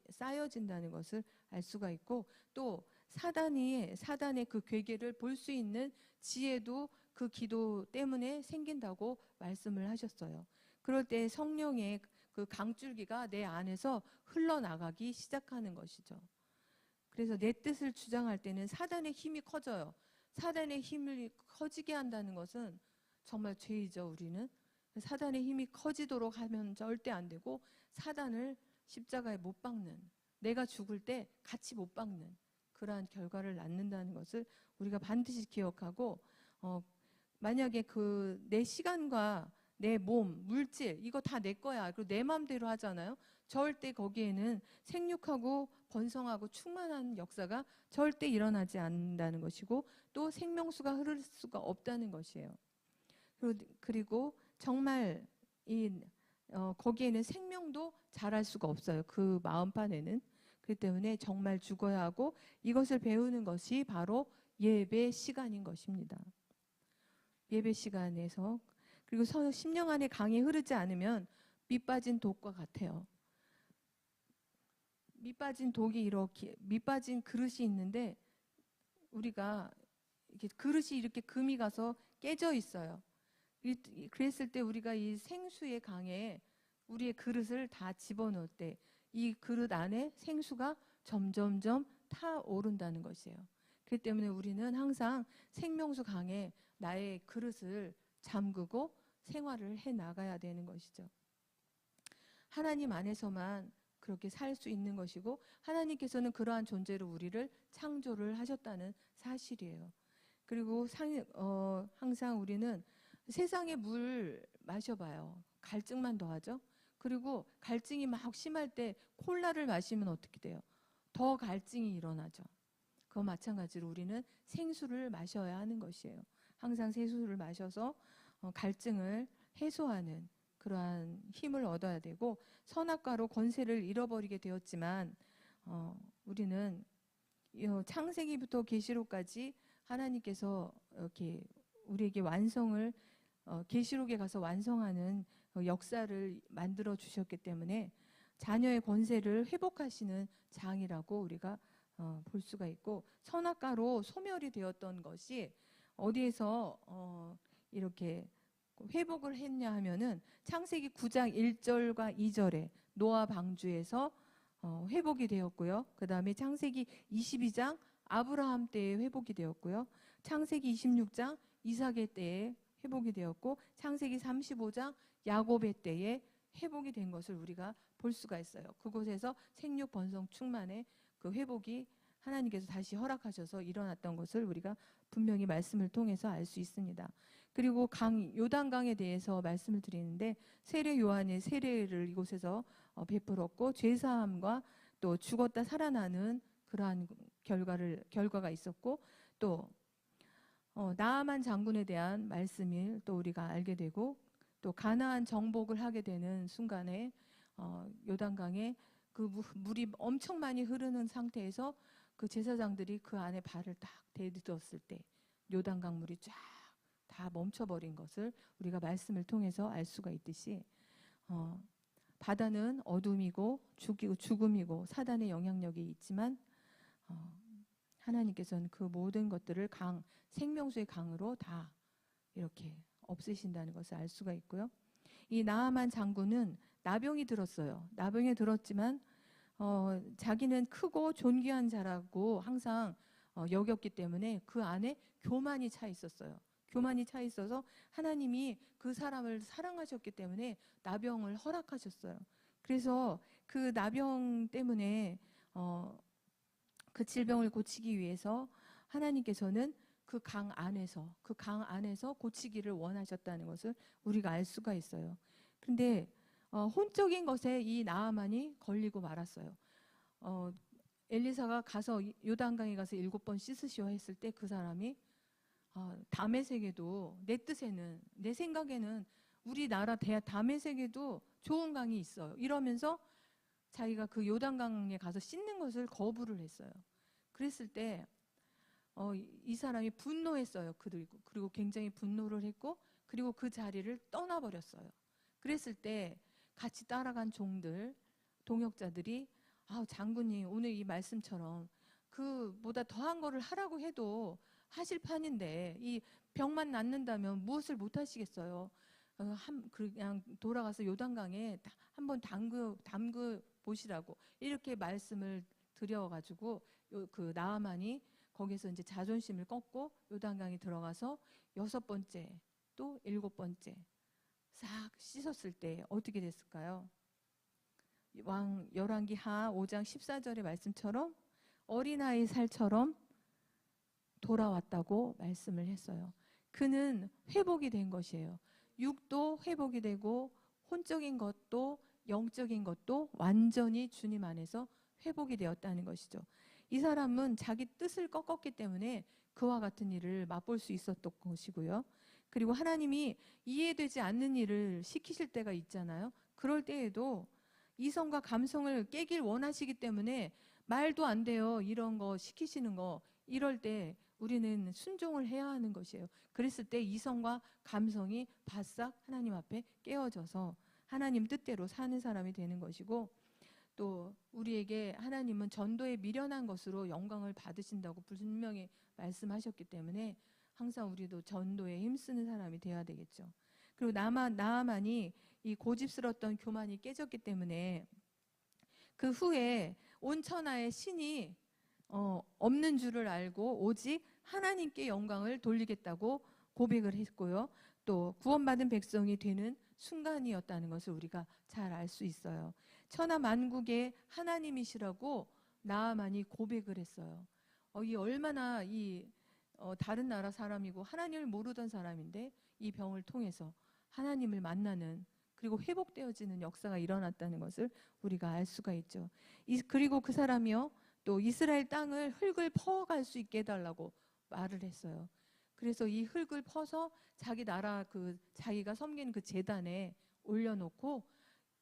쌓여진다는 것을 알 수가 있고, 또 사단의 그 괴계를 볼 수 있는 지혜도 그 기도 때문에 생긴다고 말씀을 하셨어요. 그럴 때 성령의 그 강줄기가 내 안에서 흘러나가기 시작하는 것이죠. 그래서 내 뜻을 주장할 때는 사단의 힘이 커져요. 사단의 힘을 커지게 한다는 것은 정말 죄이죠. 우리는 사단의 힘이 커지도록 하면 절대 안 되고, 사단을 십자가에 못 박는, 내가 죽을 때 같이 못 박는 그러한 결과를 낳는다는 것을 우리가 반드시 기억하고, 만약에 내 시간과 내 몸, 물질 이거 다 내 거야. 그리고 내 마음대로 하잖아요. 절대 거기에는 생육하고 번성하고 충만한 역사가 절대 일어나지 않는다는 것이고, 또 생명수가 흐를 수가 없다는 것이에요. 그리고 정말 거기에는 생명도 자랄 수가 없어요. 그 마음판에는. 그렇기 때문에 정말 죽어야 하고, 이것을 배우는 것이 바로 예배 시간인 것입니다. 예배 시간에서. 그리고 심령 안에 강이 흐르지 않으면 밑빠진 독과 같아요. 밑빠진 독이 이렇게, 밑빠진 그릇이 있는데 우리가 그릇이 이렇게 금이 가서 깨져 있어요. 그랬을 때 우리가 이 생수의 강에 우리의 그릇을 다 집어넣을 때 이 그릇 안에 생수가 점점점 타오른다는 것이에요. 그렇기 때문에 우리는 항상 생명수 강에 나의 그릇을 잠그고 생활을 해 나가야 되는 것이죠. 하나님 안에서만 그렇게 살 수 있는 것이고, 하나님께서는 그러한 존재로 우리를 창조를 하셨다는 사실이에요. 그리고 항상 우리는 세상의 물 마셔봐요. 갈증만 더하죠. 그리고 갈증이 막 심할 때 콜라를 마시면 어떻게 돼요? 더 갈증이 일어나죠. 그와 마찬가지로 우리는 생수를 마셔야 하는 것이에요. 항상 생수를 마셔서 갈증을 해소하는 그러한 힘을 얻어야 되고, 선악과로 권세를 잃어버리게 되었지만 우리는 창세기부터 계시록까지 하나님께서 이렇게 우리에게 완성을 계시록에 가서 완성하는 역사를 만들어 주셨기 때문에 자녀의 권세를 회복하시는 장이라고 우리가 볼 수가 있고, 선악과로 소멸이 되었던 것이 어디에서 이렇게 회복을 했냐 하면은 창세기 9장 1절과 2절에 노아 방주에서 회복이 되었고요. 그 다음에 창세기 22장 아브라함 때에 회복이 되었고요. 창세기 26장 이삭의 때에 회복이 되었고, 창세기 35장 야곱의 때에 회복이 된 것을 우리가 볼 수가 있어요. 그곳에서 생육 번성 충만의 그 회복이 하나님께서 다시 허락하셔서 일어났던 것을 우리가 분명히 말씀을 통해서 알 수 있습니다. 그리고 요단강에 대해서 말씀을 드리는데, 세례 요한의 세례를 이곳에서 베풀었고, 죄사함과 또 죽었다 살아나는 그러한 결과가 있었고, 또 나아만 장군에 대한 말씀을 또 우리가 알게 되고, 또 가나안 정복을 하게 되는 순간에 요단강에 그 물이 엄청 많이 흐르는 상태에서 그 제사장들이 그 안에 발을 딱 대들었을 때 요단강 물이 쫙 다 멈춰버린 것을 우리가 말씀을 통해서 알 수가 있듯이, 바다는 어둠이고 죽음이고 사단의 영향력이 있지만 하나님께서는 그 모든 것들을 생명수의 강으로 다 이렇게 없애신다는 것을 알 수가 있고요. 이 나아만 장군은 나병이 들었어요. 나병이 들었지만 자기는 크고 존귀한 자라고 항상 여겼기 때문에 그 안에 교만이 차 있었어요. 교만이 차 있어서 하나님이 그 사람을 사랑하셨기 때문에 나병을 허락하셨어요. 그래서 그 나병 때문에 그 질병을 고치기 위해서 하나님께서는 그 강 안에서 고치기를 원하셨다는 것을 우리가 알 수가 있어요. 그런데 혼적인 것에 이 나아만이 걸리고 말았어요. 엘리사가 가서 요단강에 가서 7번 씻으시오 했을 때 그 사람이 다메섹에도 내 생각에는 우리나라 다메섹에도 좋은 강이 있어요. 이러면서 자기가 그 요단강에 가서 씻는 것을 거부를 했어요. 그랬을 때 이 사람이 분노했어요. 그리고 굉장히 분노를 했고, 그리고 그 자리를 떠나버렸어요. 그랬을 때 같이 따라간 동역자들이 장군님 오늘 이 말씀처럼 그보다 더한 거를 하라고 해도 하실 판인데 이 병만 낫는다면 무엇을 못 하시겠어요. 그냥 돌아가서 요단강에 한번 담그 보시라고 이렇게 말씀을 드려가지고 그 나아만이 거기서 이제 자존심을 꺾고 요단강에 들어가서 6번째 또 7번째 싹 씻었을 때 어떻게 됐을까요? 열왕기하 5장 14절의 말씀처럼 어린아이 살처럼 돌아왔다고 말씀을 했어요. 그는 회복이 된 것이에요. 육도 회복이 되고 혼적인 것도 영적인 것도 완전히 주님 안에서 회복이 되었다는 것이죠. 이 사람은 자기 뜻을 꺾었기 때문에 그와 같은 일을 맛볼 수 있었던 것이고요. 그리고 하나님이 이해되지 않는 일을 시키실 때가 있잖아요. 그럴 때에도 이성과 감성을 깨길 원하시기 때문에 말도 안 돼요. 이런 거 시키시는 거. 이럴 때 우리는 순종을 해야 하는 것이에요. 그랬을 때 이성과 감성이 바싹 하나님 앞에 깨어져서 하나님 뜻대로 사는 사람이 되는 것이고, 또 우리에게 하나님은 전도에 미련한 것으로 영광을 받으신다고 분명히 말씀하셨기 때문에 항상 우리도 전도에 힘쓰는 사람이 되어야 되겠죠. 그리고 나아만이 이 고집스러웠던 교만이 깨졌기 때문에 그 후에 온 천하의 신이 없는 줄을 알고 오직 하나님께 영광을 돌리겠다고 고백을 했고요. 또 구원받은 백성이 되는 순간이었다는 것을 우리가 잘 알 수 있어요. 천하 만국의 하나님이시라고 나아만이 고백을 했어요. 이 얼마나 다른 나라 사람이고 하나님을 모르던 사람인데 이 병을 통해서 하나님을 만나는, 그리고 회복되어지는 역사가 일어났다는 것을 우리가 알 수가 있죠. 그리고 그 사람이요 또 이스라엘 땅을 흙을 퍼갈 수 있게 해달라고 말을 했어요. 그래서 이 흙을 퍼서 자기 나라 자기가 섬기는 그 제단에 올려놓고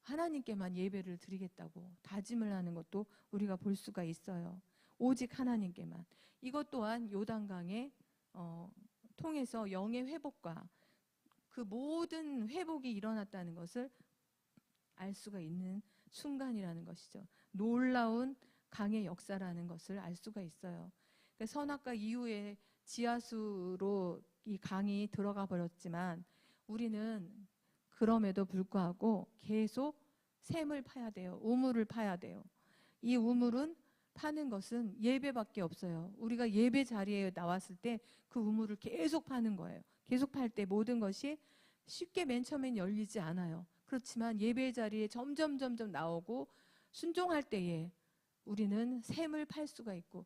하나님께만 예배를 드리겠다고 다짐을 하는 것도 우리가 볼 수가 있어요. 오직 하나님께만. 이것 또한 요단강에 통해서 영의 회복과 그 모든 회복이 일어났다는 것을 알 수가 있는 순간이라는 것이죠. 놀라운 강의 역사라는 것을 알 수가 있어요. 그러니까 선악과 이후에 지하수로 이 강이 들어가 버렸지만 우리는 그럼에도 불구하고 계속 샘을 파야 돼요. 우물을 파야 돼요. 이 우물은 파는 것은 예배밖에 없어요. 우리가 예배 자리에 나왔을 때 그 우물을 계속 파는 거예요. 계속 팔 때 모든 것이 쉽게 맨 처음엔 열리지 않아요. 그렇지만 예배 자리에 점점 나오고 순종할 때에 우리는 샘을 팔 수가 있고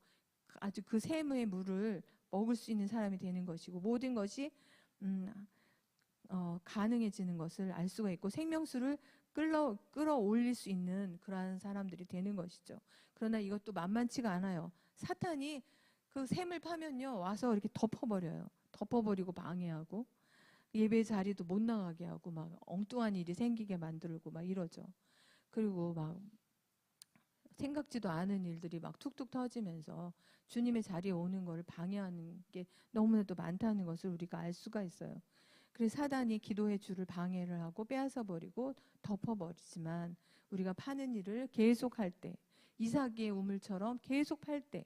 아주 그 샘의 물을 먹을 수 있는 사람이 되는 것이고 모든 것이 가능해지는 것을 알 수가 있고 생명수를 끌어올릴 수 있는 그러한 사람들이 되는 것이죠. 그러나 이것도 만만치가 않아요. 사탄이 그 샘을 파면요 와서 이렇게 덮어버려요. 덮어버리고 방해하고 예배 자리도 못 나가게 하고 막 엉뚱한 일이 생기게 만들고 막 이러죠. 그리고 막 생각지도 않은 일들이 막 툭툭 터지면서 주님의 자리에 오는 것을 방해하는 게 너무나도 많다는 것을 우리가 알 수가 있어요. 그래서 사단이 기도의 줄을 방해를 하고 빼앗아 버리고 덮어버리지만 우리가 파는 일을 계속할 때 이삭의 우물처럼 계속 팔 때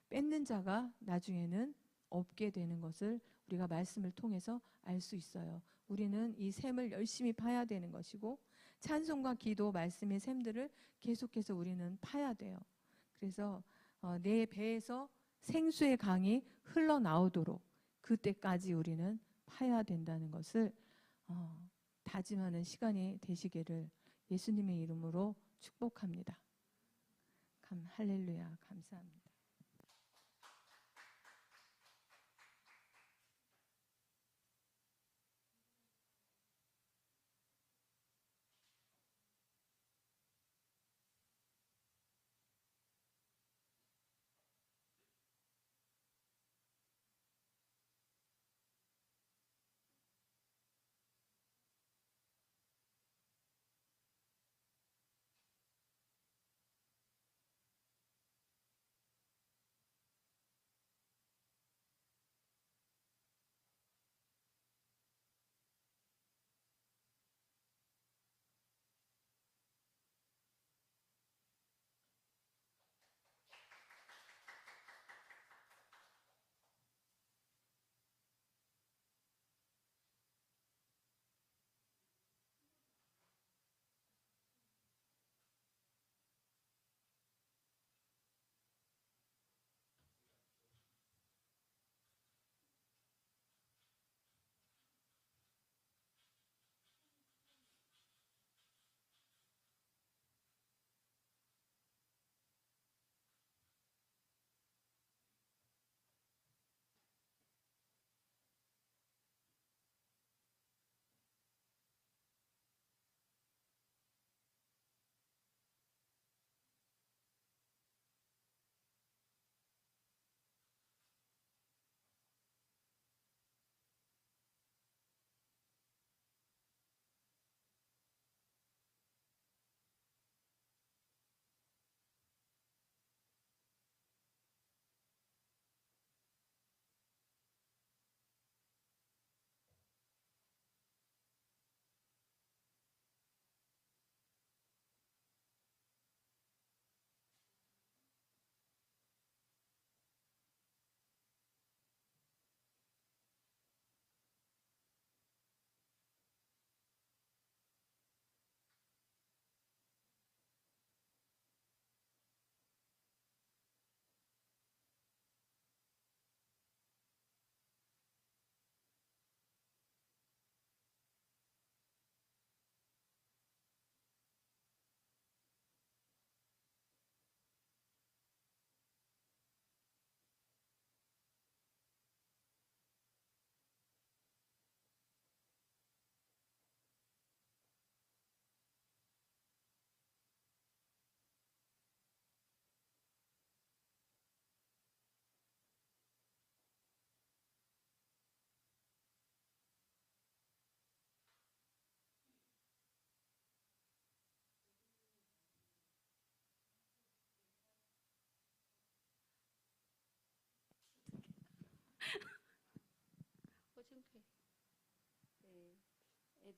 뺏는 자가 나중에는 없게 되는 것을 우리가 말씀을 통해서 알 수 있어요. 우리는 이 샘을 열심히 파야 되는 것이고 찬송과 기도 말씀의 샘들을 계속해서 우리는 파야 돼요. 그래서 내 배에서 생수의 강이 흘러나오도록 그때까지 우리는 파야 된다는 것을 다짐하는 시간이 되시기를 예수님의 이름으로 축복합니다. 할렐루야 감사합니다.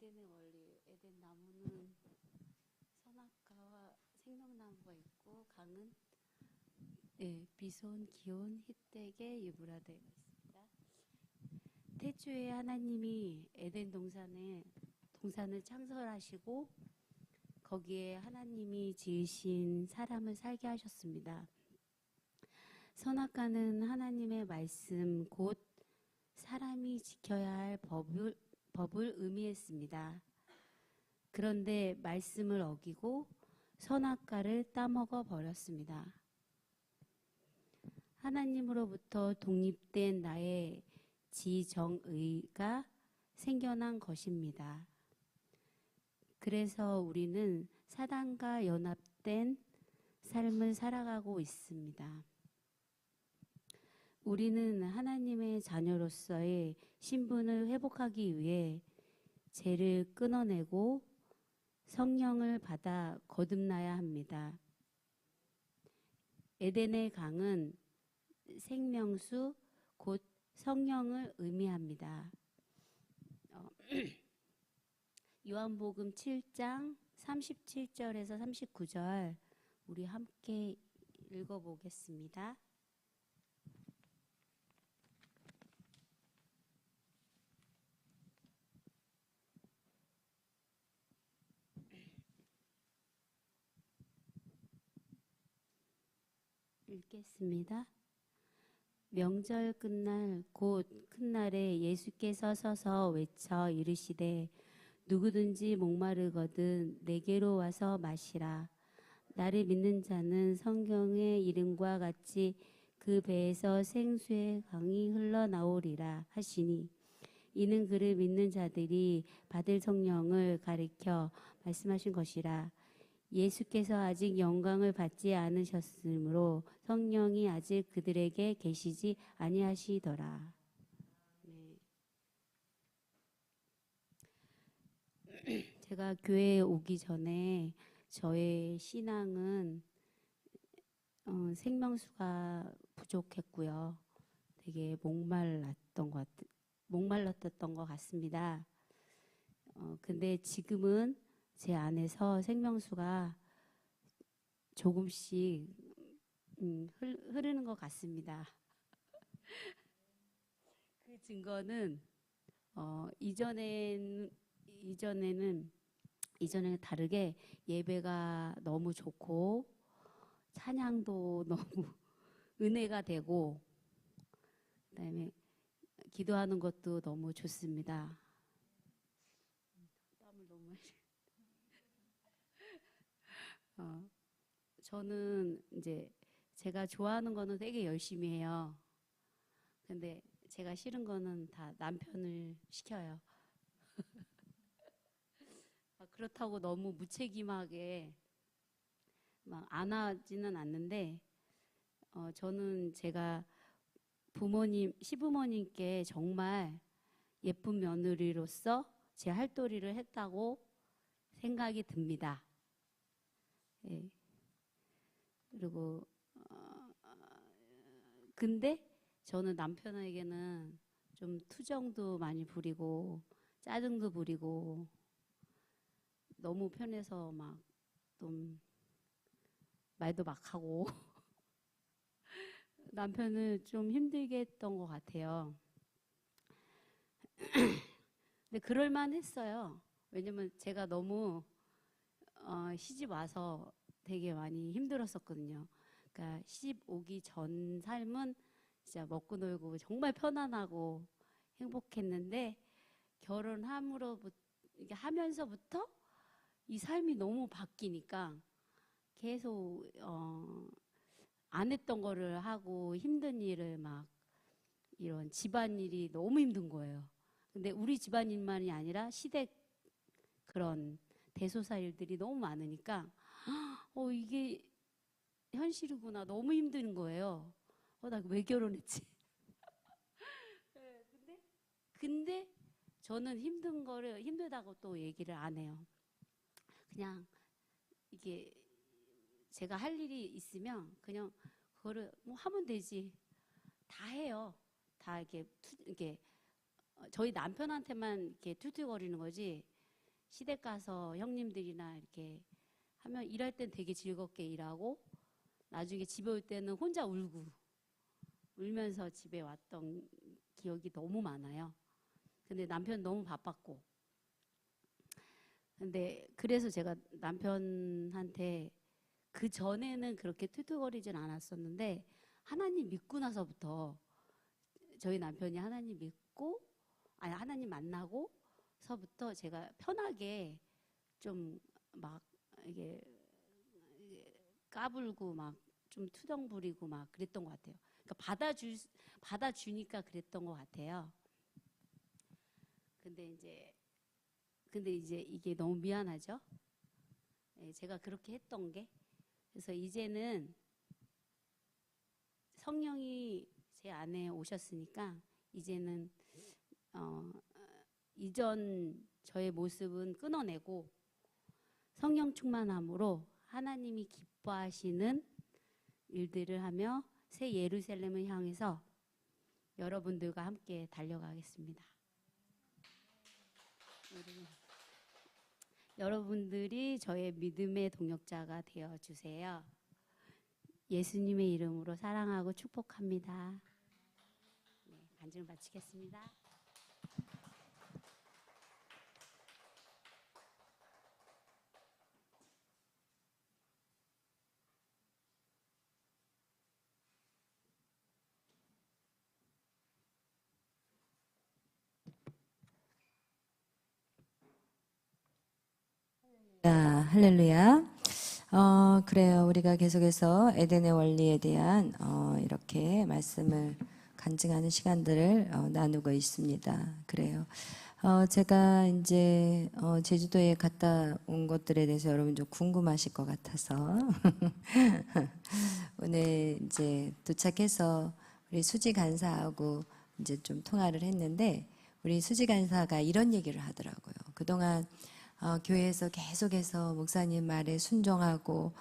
에덴의 원리, 에덴 나무는 선악과와 생명나무가 있고 강은 비손, 기온, 히뗥의 유브라데가 있습니다. 태초에 하나님이 에덴 동산을 창설하시고 거기에 하나님이 지으신 사람을 살게 하셨습니다. 선악과는 하나님의 말씀 곧 사람이 지켜야 할 법을 의미했습니다. 그런데 말씀을 어기고 선악과를 따먹어 버렸습니다. 하나님으로부터 독립된 나의 지정의가 생겨난 것입니다. 그래서 우리는 사단과 연합된 삶을 살아가고 있습니다. 우리는 하나님의 자녀로서의 신분을 회복하기 위해 죄를 끊어내고 성령을 받아 거듭나야 합니다. 에덴의 강은 생명수 곧 성령을 의미합니다. 요한복음 7장 37절에서 39절 우리 함께 읽어보겠습니다. 읽겠습니다. 명절 끝날 곧 큰 날에 예수께서 서서 외쳐 이르시되 누구든지 목마르거든 내게로 와서 마시라. 나를 믿는 자는 성경의 이름과 같이 그 배에서 생수의 강이 흘러나오리라 하시니 이는 그를 믿는 자들이 받을 성령을 가리켜 말씀하신 것이라. 예수께서 아직 영광을 받지 않으셨으므로 성령이 아직 그들에게 계시지 아니하시더라. 제가 교회에 오기 전에 저의 신앙은 생명수가 부족했고요. 되게 목말랐던 것 같습니다. 근데 지금은 제 안에서 생명수가 조금씩 흐르는 것 같습니다. 그 증거는 이전에는 다르게 예배가 너무 좋고 찬양도 너무 은혜가 되고 그다음에 기도하는 것도 너무 좋습니다. 땀을 너무 저는 이제 제가 좋아하는 거는 되게 열심히 해요. 근데 제가 싫은 거는 다 남편을 시켜요. 그렇다고 너무 무책임하게 막 안 하지는 않는데 저는 제가 시부모님께 정말 예쁜 며느리로서 제 할도리를 했다고 생각이 듭니다. 예. 그리고 근데 저는 남편에게는 좀 투정도 많이 부리고 짜증도 부리고 너무 편해서 막 좀 말도 막 하고 남편을 좀 힘들게 했던 것 같아요. 근데 그럴만 했어요. 왜냐면 제가 너무 시집 와서 되게 많이 힘들었었거든요. 그러니까 시집 오기 전 삶은 진짜 먹고 놀고 정말 편안하고 행복했는데 하면서부터 이 삶이 너무 바뀌니까 계속 안 했던 거를 하고 힘든 일을 막 이런 집안일이 너무 힘든 거예요. 근데 우리 집안일만이 아니라 시댁 그런 대소사 일들이 너무 많으니까 이게 현실이구나. 너무 힘든 거예요. 나 왜 결혼했지? 근데 저는 힘들다고 또 얘기를 안 해요. 그냥 이게 제가 할 일이 있으면 그냥 그거를 뭐 하면 되지. 다 해요. 다 이렇게 저희 남편한테만 이렇게 툴툴거리는 거지. 시댁 가서 형님들이나 이렇게 하면 일할 땐 되게 즐겁게 일하고 나중에 집에 올 때는 혼자 울면서 집에 왔던 기억이 너무 많아요. 근데 남편 너무 바빴고. 근데 그래서 제가 남편한테 그 전에는 그렇게 툴툴거리진 않았었는데 하나님 믿고 나서부터 저희 남편이 하나님 만나고서부터 제가 편하게 좀 막 이게 까불고 막 좀 투정 부리고 막 그랬던 것 같아요. 그러니까 받아주니까 그랬던 것 같아요. 근데 이제 이게 너무 미안하죠. 제가 그렇게 했던 게. 그래서 이제는 성령이 제 안에 오셨으니까 이제는 이전 저의 모습은 끊어내고 성령 충만함으로 하나님이 기뻐하시는 일들을 하며 새 예루살렘을 향해서 여러분들과 함께 달려가겠습니다. 여러분들이 저의 믿음의 동역자가 되어 주세요. 예수님의 이름으로 사랑하고 축복합니다. 네, 간증을 마치겠습니다. 할렐루야. 그래요. 우리가 계속해서 에덴의 원리에 대한 이렇게 말씀을 간증하는 시간들을 나누고 있습니다. 그래요. 제가 이제 제주도에 갔다 온 것들에 대해서 여러분 좀 궁금하실 것 같아서 오늘 이제 도착해서 우리 수지 간사하고 이제 좀 통화를 했는데 우리 수지 간사가 이런 얘기를 하더라고요. 그동안 교회에서 계속해서 목사님 말에 순종하고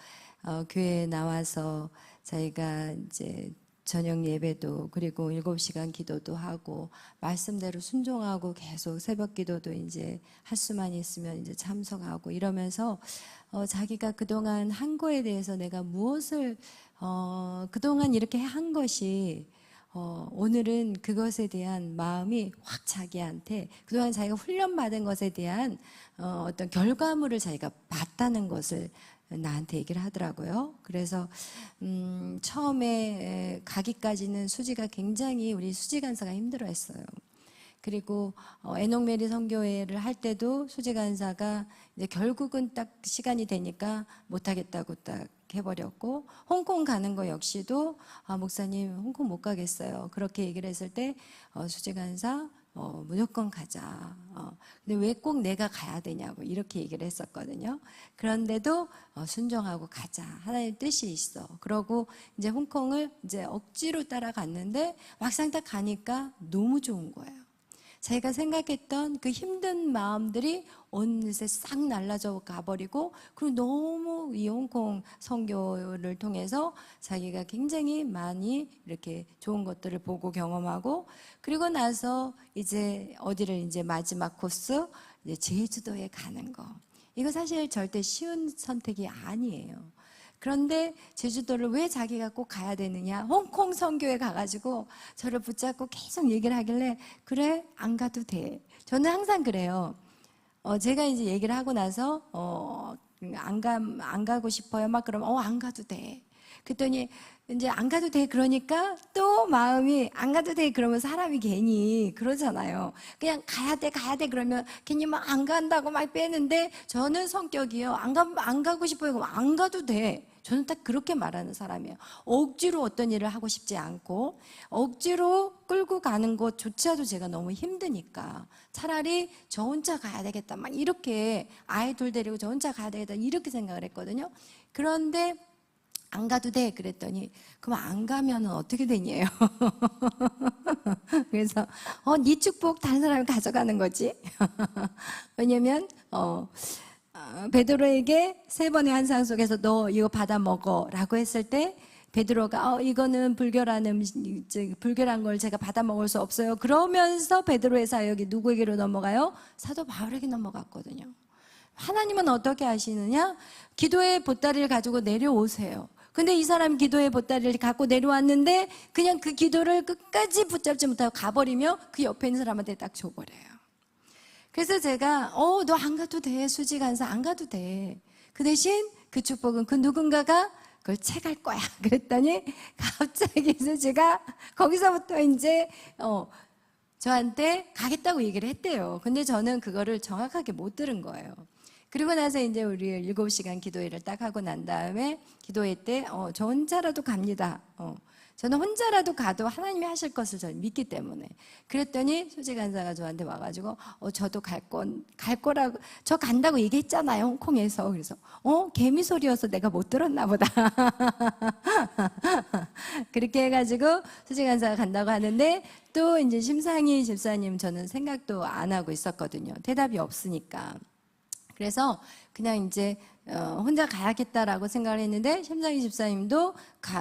교회에 나와서 자기가 이제 저녁 예배도 그리고 7시간 기도도 하고 말씀대로 순종하고 계속 새벽 기도도 이제 할 수만 있으면 이제 참석하고 이러면서 자기가 그동안 한 거에 대해서 내가 무엇을 그동안 이렇게 한 것이 오늘은 그것에 대한 마음이 확 자기한테 그동안 자기가 훈련받은 것에 대한 어떤 결과물을 자기가 봤다는 것을 나한테 얘기를 하더라고요. 그래서 처음에 가기까지는 수지가 굉장히 우리 수지 간사가 힘들어했어요. 그리고 에녹메리 선교회를 할 때도 수지 간사가 이제 결국은 딱 시간이 되니까 못하겠다고 딱 해버렸고 홍콩 가는 거 역시도 목사님 홍콩 못 가겠어요. 그렇게 얘기를 했을 때 수지 간사 무조건 가자. 근데 왜 꼭 내가 가야 되냐고 이렇게 얘기를 했었거든요. 그런데도 순종하고 가자. 하나님 뜻이 있어. 그러고 이제 홍콩을 이제 억지로 따라갔는데 막상 딱 가니까 너무 좋은 거예요. 자기가 생각했던 그 힘든 마음들이 어느새 싹 날라져 가버리고 그리고 너무 이 홍콩 선교를 통해서 자기가 굉장히 많이 이렇게 좋은 것들을 보고 경험하고 그리고 나서 이제 어디를 이제 마지막 코스 이제 제주도에 가는 거. 이거 사실 절대 쉬운 선택이 아니에요. 그런데 제주도를 왜 자기가 꼭 가야 되느냐? 홍콩 선교에 가가지고 저를 붙잡고 계속 얘기를 하길래 그래 안 가도 돼. 저는 항상 그래요. 제가 이제 얘기를 하고 나서 안 가고 싶어요. 막 그러면 안 가도 돼. 그랬더니 이제 안 가도 돼 그러니까 또 마음이 안 가도 돼 그러면 사람이 괜히 그러잖아요. 그냥 가야 돼 그러면 괜히 막 안 간다고 막 빼는데 저는 성격이요. 안 가고 싶어요. 그럼 안 가도 돼. 저는 딱 그렇게 말하는 사람이에요. 억지로 어떤 일을 하고 싶지 않고 억지로 끌고 가는 것조차도 제가 너무 힘드니까 차라리 저 혼자 가야 되겠다 막 이렇게 아이 둘 데리고 저 혼자 가야 되겠다 이렇게 생각을 했거든요. 그런데 안 가도 돼 그랬더니 그럼 안 가면 어떻게 되냐요. 그래서 네 축복 다른 사람이 가져가는 거지. 왜냐면 베드로에게 3번의 환상 속에서 너 이거 받아 먹어라고 했을 때 베드로가 이거는 불결한 불결한 걸 제가 받아 먹을 수 없어요. 그러면서 베드로의 사역이 누구에게로 넘어가요? 사도 바울에게 넘어갔거든요. 하나님은 어떻게 하시느냐? 기도의 보따리를 가지고 내려오세요. 근데 이 사람 기도의 보따리를 갖고 내려왔는데 그냥 그 기도를 끝까지 붙잡지 못하고 가버리며 그 옆에 있는 사람한테 딱 줘버려요. 그래서 제가 너 안 가도 돼. 수지 간사 안 가도 돼. 그 대신 그 축복은 그 누군가가 그걸 채갈 거야. 그랬더니 갑자기 수지가 거기서부터 이제 저한테 가겠다고 얘기를 했대요. 근데 저는 그거를 정확하게 못 들은 거예요. 그리고 나서 이제 우리 7시간 기도회를 딱 하고 난 다음에 기도회 때 저 혼자라도 갑니다. 저는 혼자라도 가도 하나님이 하실 것을 저는 믿기 때문에. 그랬더니 수지 간사가 저한테 와가지고 저도 갈 거라고, 저 간다고 얘기했잖아요, 홍콩에서. 그래서 개미 소리여서 내가 못 들었나 보다. 그렇게 해가지고 수지 간사가 간다고 하는데, 또 이제 심상희 집사님 저는 생각도 안 하고 있었거든요. 대답이 없으니까. 그래서 그냥 이제 혼자 가야겠다라고 생각을 했는데, 심상희 집사님도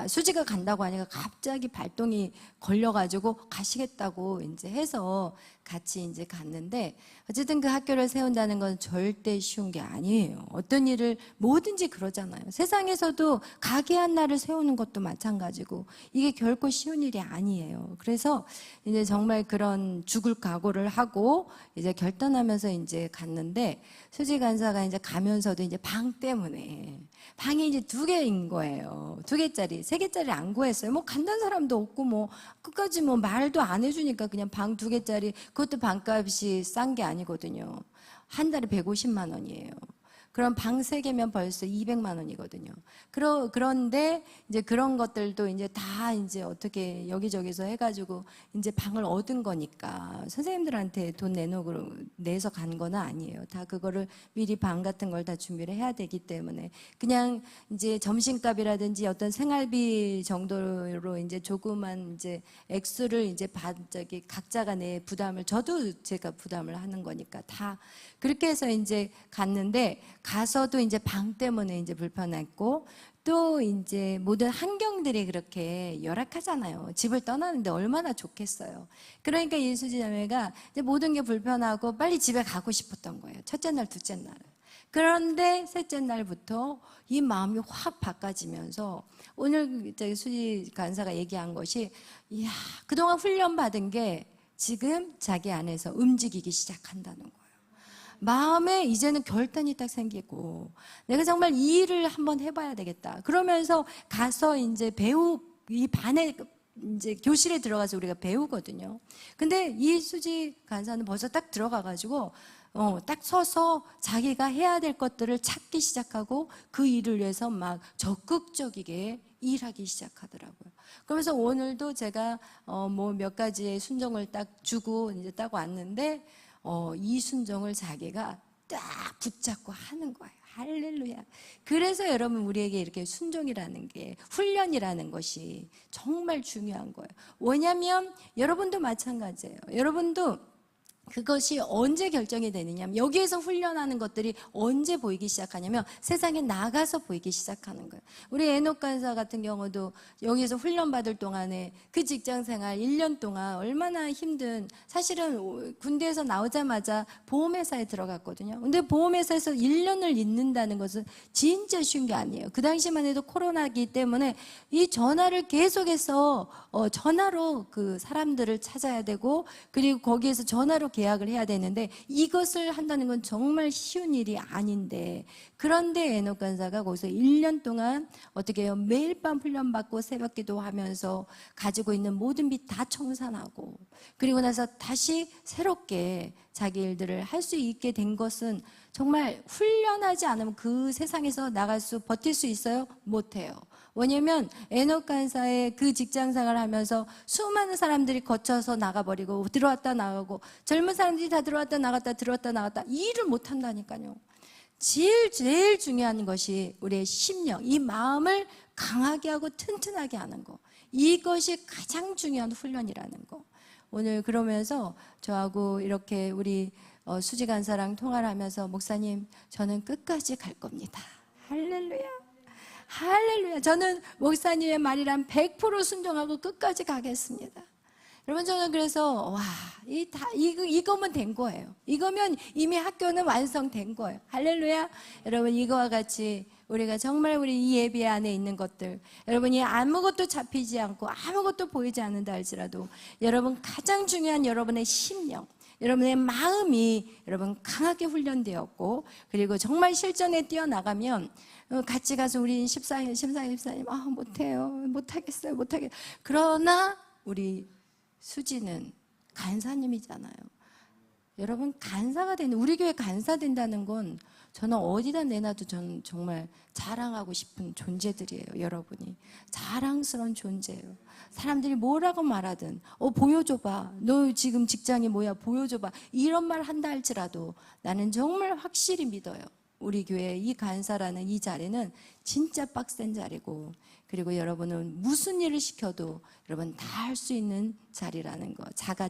수지가 간다고 하니까 갑자기 발동이 걸려가지고 가시겠다고 이제 해서 같이 이제 갔는데, 어쨌든 그 학교를 세운다는 건 절대 쉬운 게 아니에요. 어떤 일을 뭐든지 그러잖아요. 세상에서도 가게 한 날을 세우는 것도 마찬가지고 이게 결코 쉬운 일이 아니에요. 그래서 이제 정말 그런 죽을 각오를 하고 이제 결단하면서 이제 갔는데, 수지 간사가 이제 가면서도 이제 방 때문에 방이 이제 2개인 거예요. 2개짜리, 3개짜리 안 구했어요. 뭐 간다는 사람도 없고 뭐 끝까지 뭐 말도 안 해주니까 그냥 방 2개짜리, 그것도 방값이 싼 게 아니거든요. 한 달에 150만 원이에요. 그럼 방 3개면 벌써 200만 원이거든요. 그런데 이제 그런 것들도 이제 다 이제 어떻게 여기저기서 해가지고 이제 방을 얻은 거니까 선생님들한테 돈 내서 간 건 아니에요. 다 그거를 미리 방 같은 걸 다 준비를 해야 되기 때문에 그냥 이제 점심값이라든지 어떤 생활비 정도로 이제 조그만 이제 액수를 이제 각자가 내 부담을, 저도 제가 부담을 하는 거니까 다 그렇게 해서 이제 갔는데, 가서도 이제 방 때문에 이제 불편했고, 또 이제 모든 환경들이 그렇게 열악하잖아요. 집을 떠나는데 얼마나 좋겠어요. 그러니까 이 수지 자매가 이제 모든 게 불편하고 빨리 집에 가고 싶었던 거예요. 첫째 날, 둘째 날. 그런데 셋째 날부터 이 마음이 확 바꿔지면서, 오늘 수지 간사가 얘기한 것이, 이야, 그동안 훈련 받은 게 지금 자기 안에서 움직이기 시작한다는 거예요. 마음에 이제는 결단이 딱 생기고, 내가 정말 이 일을 한번 해봐야 되겠다. 그러면서 가서 이제 이 반에 이제 교실에 들어가서 우리가 배우거든요. 근데 이 수지 간사는 벌써 딱 들어가가지고, 딱 서서 자기가 해야 될 것들을 찾기 시작하고 그 일을 위해서 막 적극적이게 일하기 시작하더라고요. 그러면서 오늘도 제가 뭐 몇 가지의 순종을 딱 주고 이제 딱 왔는데, 이 순종을 자기가 딱 붙잡고 하는 거예요. 할렐루야. 그래서 여러분, 우리에게 이렇게 순종이라는 게, 훈련이라는 것이 정말 중요한 거예요. 왜냐하면 여러분도 마찬가지예요. 여러분도 그것이 언제 결정이 되느냐면, 여기에서 훈련하는 것들이 언제 보이기 시작하냐면 세상에 나가서 보이기 시작하는 거예요. 우리 에녹 간사 같은 경우도 여기에서 훈련받을 동안에 그 직장생활 1년 동안 얼마나 힘든, 사실은 군대에서 나오자마자 보험회사에 들어갔거든요. 근데 보험회사에서 1년을 있는다는 것은 진짜 쉬운 게 아니에요. 그 당시만 해도 코로나기 때문에 이 전화를 계속해서 전화로 그 사람들을 찾아야 되고, 그리고 거기에서 전화로 계약을 해야 되는데, 이것을 한다는 건 정말 쉬운 일이 아닌데, 그런데 에녹 간사가 거기서 1년 동안 어떻게 해요? 매일 밤 훈련받고 새벽 기도하면서 가지고 있는 모든 빚 다 청산하고, 그리고 나서 다시 새롭게 자기 일들을 할 수 있게 된 것은, 정말 훈련하지 않으면 그 세상에서 버틸 수 있어요? 못해요. 왜냐면 에녹 간사의 그 직장 생활을 하면서 수많은 사람들이 거쳐서 나가버리고, 들어왔다 나가고, 젊은 사람들이 다 들어왔다 나갔다 이 일을 못한다니까요. 제일 중요한 것이 우리의 심령, 이 마음을 강하게 하고 튼튼하게 하는 거, 이것이 가장 중요한 훈련이라는 거. 오늘 그러면서 저하고 이렇게 우리 수지 간사랑 통화를 하면서, 목사님, 저는 끝까지 갈 겁니다. 할렐루야. 할렐루야. 저는 목사님의 말이란 100% 순종하고 끝까지 가겠습니다. 여러분 저는 그래서 이거면 된 거예요. 이거면 이미 학교는 완성된 거예요. 할렐루야. 여러분 이거와 같이 우리가 정말 우리 이 예배 안에 있는 것들, 여러분이 아무것도 잡히지 않고 아무것도 보이지 않는다 할지라도 여러분 가장 중요한 여러분의 심령, 여러분의 마음이 여러분 강하게 훈련되었고, 그리고 정말 실전에 뛰어나가면 같이 가서 우리 심사님 못해요, 못하겠어요. 그러나 우리 수지는 간사님이잖아요. 여러분 간사가 되는, 우리 교회 간사 된다는 건 저는 어디다 내놔도 저는 정말 자랑하고 싶은 존재들이에요. 여러분이 자랑스러운 존재예요. 사람들이 뭐라고 말하든 보여줘봐, 너 지금 직장이 뭐야 보여줘봐, 이런 말 한다 할지라도 나는 정말 확실히 믿어요. 우리 교회 이 간사라는 이 자리는 진짜 빡센 자리고, 그리고 여러분은 무슨 일을 시켜도 여러분 다 할 수 있는 자리라는 거, 자가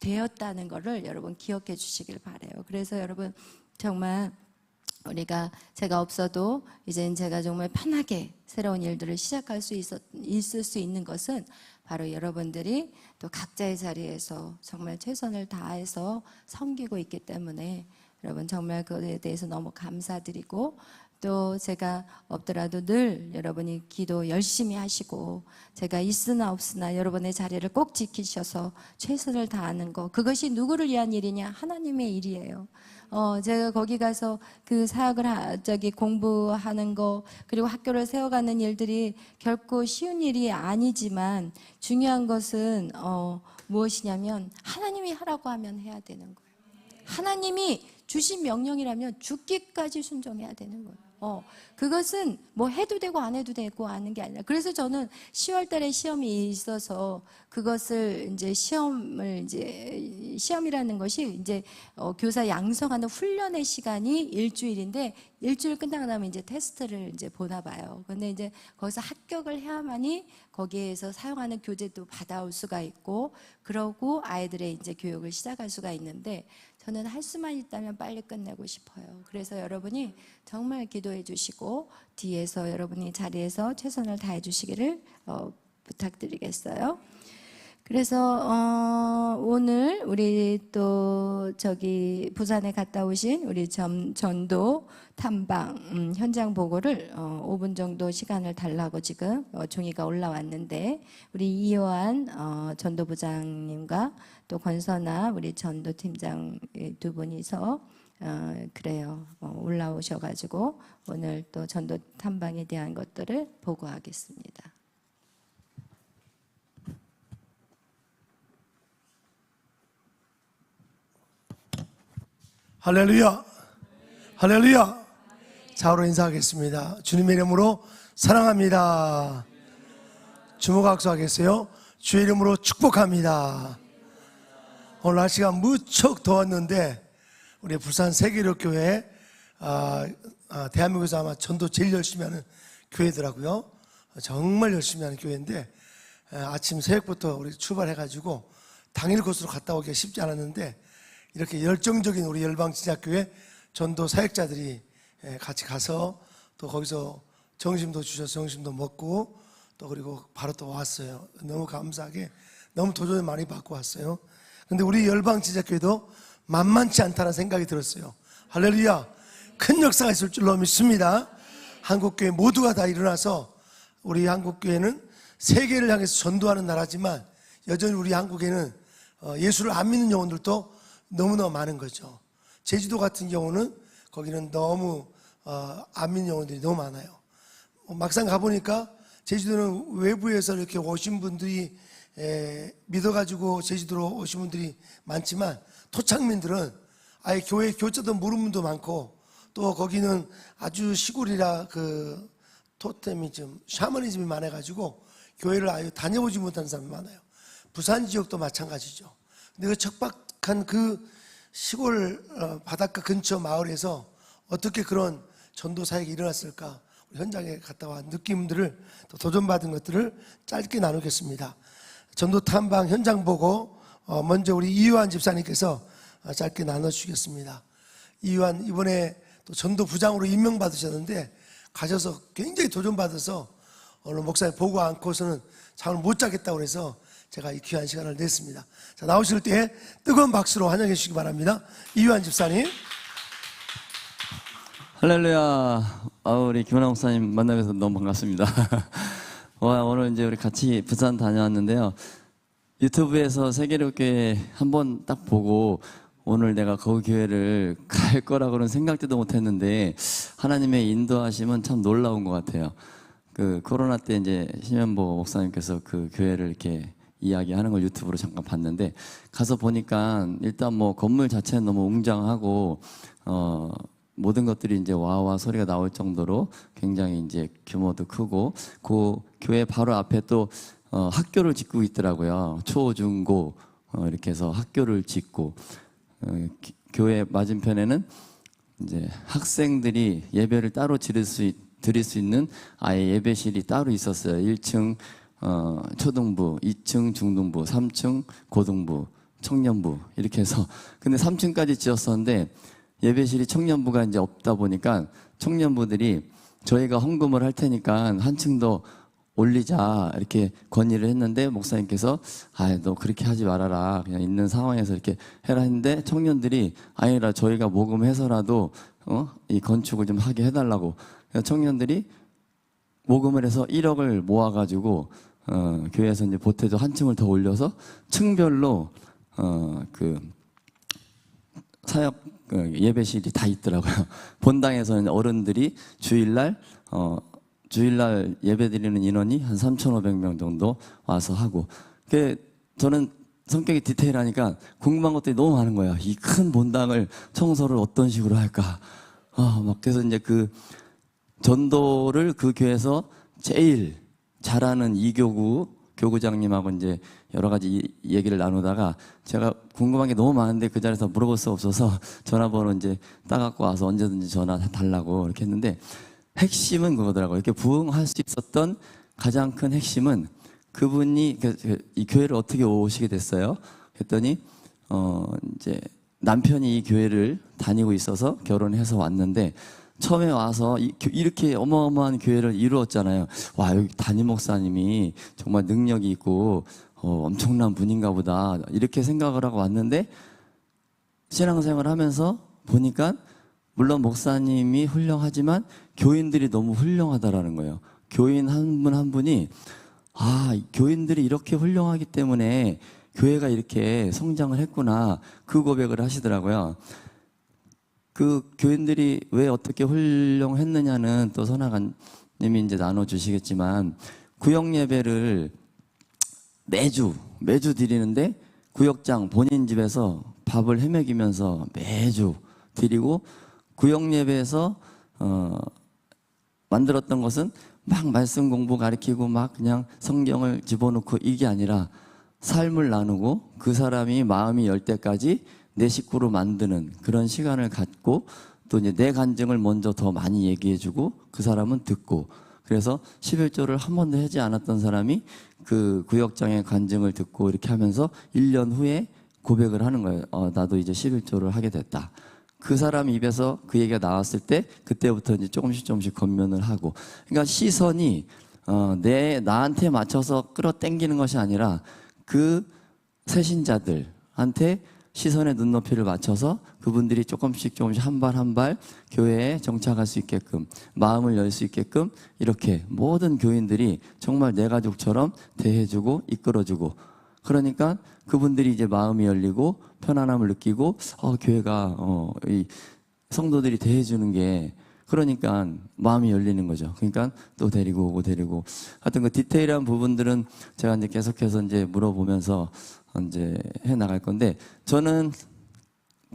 되었다는 거를 여러분 기억해 주시길 바라요. 그래서 여러분 정말 우리가 제가 없어도 이제는 제가 정말 편하게 새로운 일들을 시작할 수 있을 수 있는 것은 바로 여러분들이 또 각자의 자리에서 정말 최선을 다해서 섬기고 있기 때문에 여러분 정말 그에 대해서 너무 감사드리고, 또 제가 없더라도 늘 여러분이 기도 열심히 하시고 제가 있으나 없으나 여러분의 자리를 꼭 지키셔서 최선을 다하는 거, 그것이 누구를 위한 일이냐? 하나님의 일이에요. 제가 거기 가서 그 사역을 공부하는 거, 그리고 학교를 세워가는 일들이 결코 쉬운 일이 아니지만 중요한 것은 무엇이냐면 하나님이 하라고 하면 해야 되는 거예요. 하나님이 주신 명령이라면 죽기까지 순종해야 되는 거예요. 그것은 뭐 해도 되고 안 해도 되고 하는 게 아니라, 그래서 저는 10월 달에 시험이 있어서 그것을 이제 시험이라는 것이 이제 교사 양성하는 훈련의 시간이 일주일인데, 일주일 끝나고 나면 이제 테스트를 이제 보나 봐요. 근데 이제 거기서 합격을 해야만이 거기에서 사용하는 교재도 받아올 수가 있고, 그러고 아이들의 이제 교육을 시작할 수가 있는데, 저는 할 수만 있다면 빨리 끝내고 싶어요. 그래서 여러분이 정말 기도해 주시고 뒤에서 여러분이 자리에서 최선을 다해 주시기를 부탁드리겠어요. 그래서 오늘 우리 또 부산에 갔다 오신 우리 전도 탐방 현장 보고를 5분 정도 시간을 달라고 지금 종이가 올라왔는데, 우리 이요한 전도부장님과 또 권선아 우리 전도팀장 두 분이서 올라오셔가지고 오늘 또 전도 탐방에 대한 것들을 보고하겠습니다. 할렐루야, 할렐루야. 자으로 인사하겠습니다. 주님의 이름으로 사랑합니다. 주목 악수하겠어요. 주의 이름으로 축복합니다. 오늘 날씨가 무척 더웠는데 우리 부산 세계력교회 대한민국에서 아마 전도 제일 열심히 하는 교회더라고요. 정말 열심히 하는 교회인데, 아침 새벽부터 우리 출발해가지고 당일 곳으로 갔다 오기가 쉽지 않았는데, 이렇게 열정적인 우리 열방지작교회 전도 사역자들이 같이 가서 또 거기서 점심도 주셔서 점심도 먹고 또 그리고 바로 또 왔어요. 너무 감사하게 너무 도전을 많이 받고 왔어요. 근데 우리 열방지작교회도 만만치 않다는 생각이 들었어요. 할렐루야. 큰 역사가 있을 줄로 믿습니다. 한국교회 모두가 다 일어나서, 우리 한국교회는 세계를 향해서 전도하는 나라지만 여전히 우리 한국에는 예수를 안 믿는 영혼들도 너무너무 많은 거죠. 제주도 같은 경우는 거기는 너무 안 믿는 영혼들이 너무 많아요. 막상 가보니까 제주도는 외부에서 이렇게 오신 분들이 믿어가지고 제주도로 오신 분들이 많지만, 토착민들은 아예 교회 교자도 모르는 분도 많고, 또 거기는 아주 시골이라 그 토테미즘, 샤머니즘이 많아가지고 교회를 아예 다녀보지 못하는 사람이 많아요. 부산 지역도 마찬가지죠. 근데 그 척박한 그 시골 바닷가 근처 마을에서 어떻게 그런 전도 사역이 일어났을까, 현장에 갔다 와 느낌들을, 또 도전받은 것들을 짧게 나누겠습니다. 전도 탐방 현장 보고 먼저 우리 이유한 집사님께서 짧게 나눠주시겠습니다. 이유한 이번에 또 전도 부장으로 임명받으셨는데, 가셔서 굉장히 도전받아서 오늘 목사님 보고 않고서는 잠을 못 자겠다고 그래서 제가 이 귀한 시간을 냈습니다. 자, 나오실 때 뜨거운 박수로 환영해 주시기 바랍니다. 이유한 집사님. 할렐루야. 우리 김원아 목사님 만나뵈서 너무 반갑습니다. 오늘 이제 우리 같이 부산 다녀왔는데요. 유튜브에서 세계로교회 한번 딱 보고 오늘 내가 거기 교회를 갈 거라고는 생각지도 못했는데 하나님의 인도하심은 참 놀라운 것 같아요. 그 코로나 때 이제 심현보 목사님께서 그 교회를 이렇게 이야기하는 걸 유튜브로 잠깐 봤는데 가서 보니까 일단 뭐 건물 자체는 너무 웅장하고 모든 것들이 이제 와와 소리가 나올 정도로 굉장히 이제 규모도 크고 그 교회 바로 앞에 또 학교를 짓고 있더라고요. 초, 중, 고 이렇게 해서 학교를 짓고 교회 맞은편에는 이제 학생들이 예배를 따로 드릴 수 있는 아예 예배실이 따로 있었어요. 1층 초등부, 2층 중등부, 3층 고등부, 청년부 이렇게 해서 근데 3층까지 지었었는데 예배실이 청년부가 이제 없다 보니까 청년부들이 저희가 헌금을 할 테니까 한층 더 올리자 이렇게 건의를 했는데 목사님께서 너 그렇게 하지 말아라 그냥 있는 상황에서 이렇게 해라 했는데 청년들이 아니라 저희가 모금해서라도 이 건축을 좀 하게 해달라고 청년들이 모금을 해서 1억을 모아가지고 교회에서 이제 보태도 한 층을 더 올려서 층별로 그 사역 예배실이 다 있더라고요. 본당에서는 어른들이 주일날 예배드리는 인원이 한 3,500명 정도 와서 하고 저는 성격이 디테일하니까 궁금한 것들이 너무 많은 거예요. 이 큰 본당을 청소를 어떤 식으로 할까 막 그래서 이제 그 전도를 그 교회에서 제일 잘하는 이교구 교구장님하고 이제 여러 가지 얘기를 나누다가 제가 궁금한 게 너무 많은데 그 자리에서 물어볼 수 없어서 전화번호 이제 따갖고 와서 언제든지 전화 달라고 이렇게 했는데 핵심은 그거더라고요. 이렇게 부응할 수 있었던 가장 큰 핵심은 그분이 이 교회를 어떻게 오시게 됐어요? 했더니 이제 남편이 이 교회를 다니고 있어서 결혼해서 왔는데 처음에 와서 이렇게 어마어마한 교회를 이루었잖아요. 와, 여기 담임 목사님이 정말 능력이 있고 엄청난 분인가 보다 이렇게 생각을 하고 왔는데 신앙생활을 하면서 보니까 물론 목사님이 훌륭하지만 교인들이 너무 훌륭하다라는 거예요. 교인 한 분 한 분이 교인들이 이렇게 훌륭하기 때문에 교회가 이렇게 성장을 했구나 그 고백을 하시더라고요. 그 교인들이 왜 어떻게 훌륭했느냐는 또 선하관님이 이제 나눠주시겠지만 구역 예배를 매주 드리는데 구역장 본인 집에서 밥을 헤매기면서 매주 드리고 구역 예배에서 만들었던 것은 막 말씀 공부 가르치고 막 그냥 성경을 집어넣고 이게 아니라 삶을 나누고 그 사람이 마음이 열 때까지 내 식구로 만드는 그런 시간을 갖고 또 이제 내 간증을 먼저 더 많이 얘기해주고 그 사람은 듣고 그래서 11조를 한 번도 하지 않았던 사람이 그 구역장의 간증을 듣고 이렇게 하면서 1년 후에 고백을 하는 거예요. 나도 이제 11조를 하게 됐다. 그 사람 입에서 그 얘기가 나왔을 때 그때부터 이제 조금씩 건면을 하고 그러니까 시선이 나한테 맞춰서 끌어당기는 것이 아니라 그 새신자들한테 시선의 눈높이를 맞춰서 그분들이 조금씩 한 발 한 발 교회에 정착할 수 있게끔 마음을 열 수 있게끔 이렇게 모든 교인들이 정말 내 가족처럼 대해주고 이끌어주고 그러니까 그분들이 이제 마음이 열리고 편안함을 느끼고 교회가 이 성도들이 대해주는 게 그러니까 마음이 열리는 거죠. 그러니까 또 데리고 오고 하여튼 그 디테일한 부분들은 제가 이제 계속해서 이제 물어보면서 이제 해 나갈 건데 저는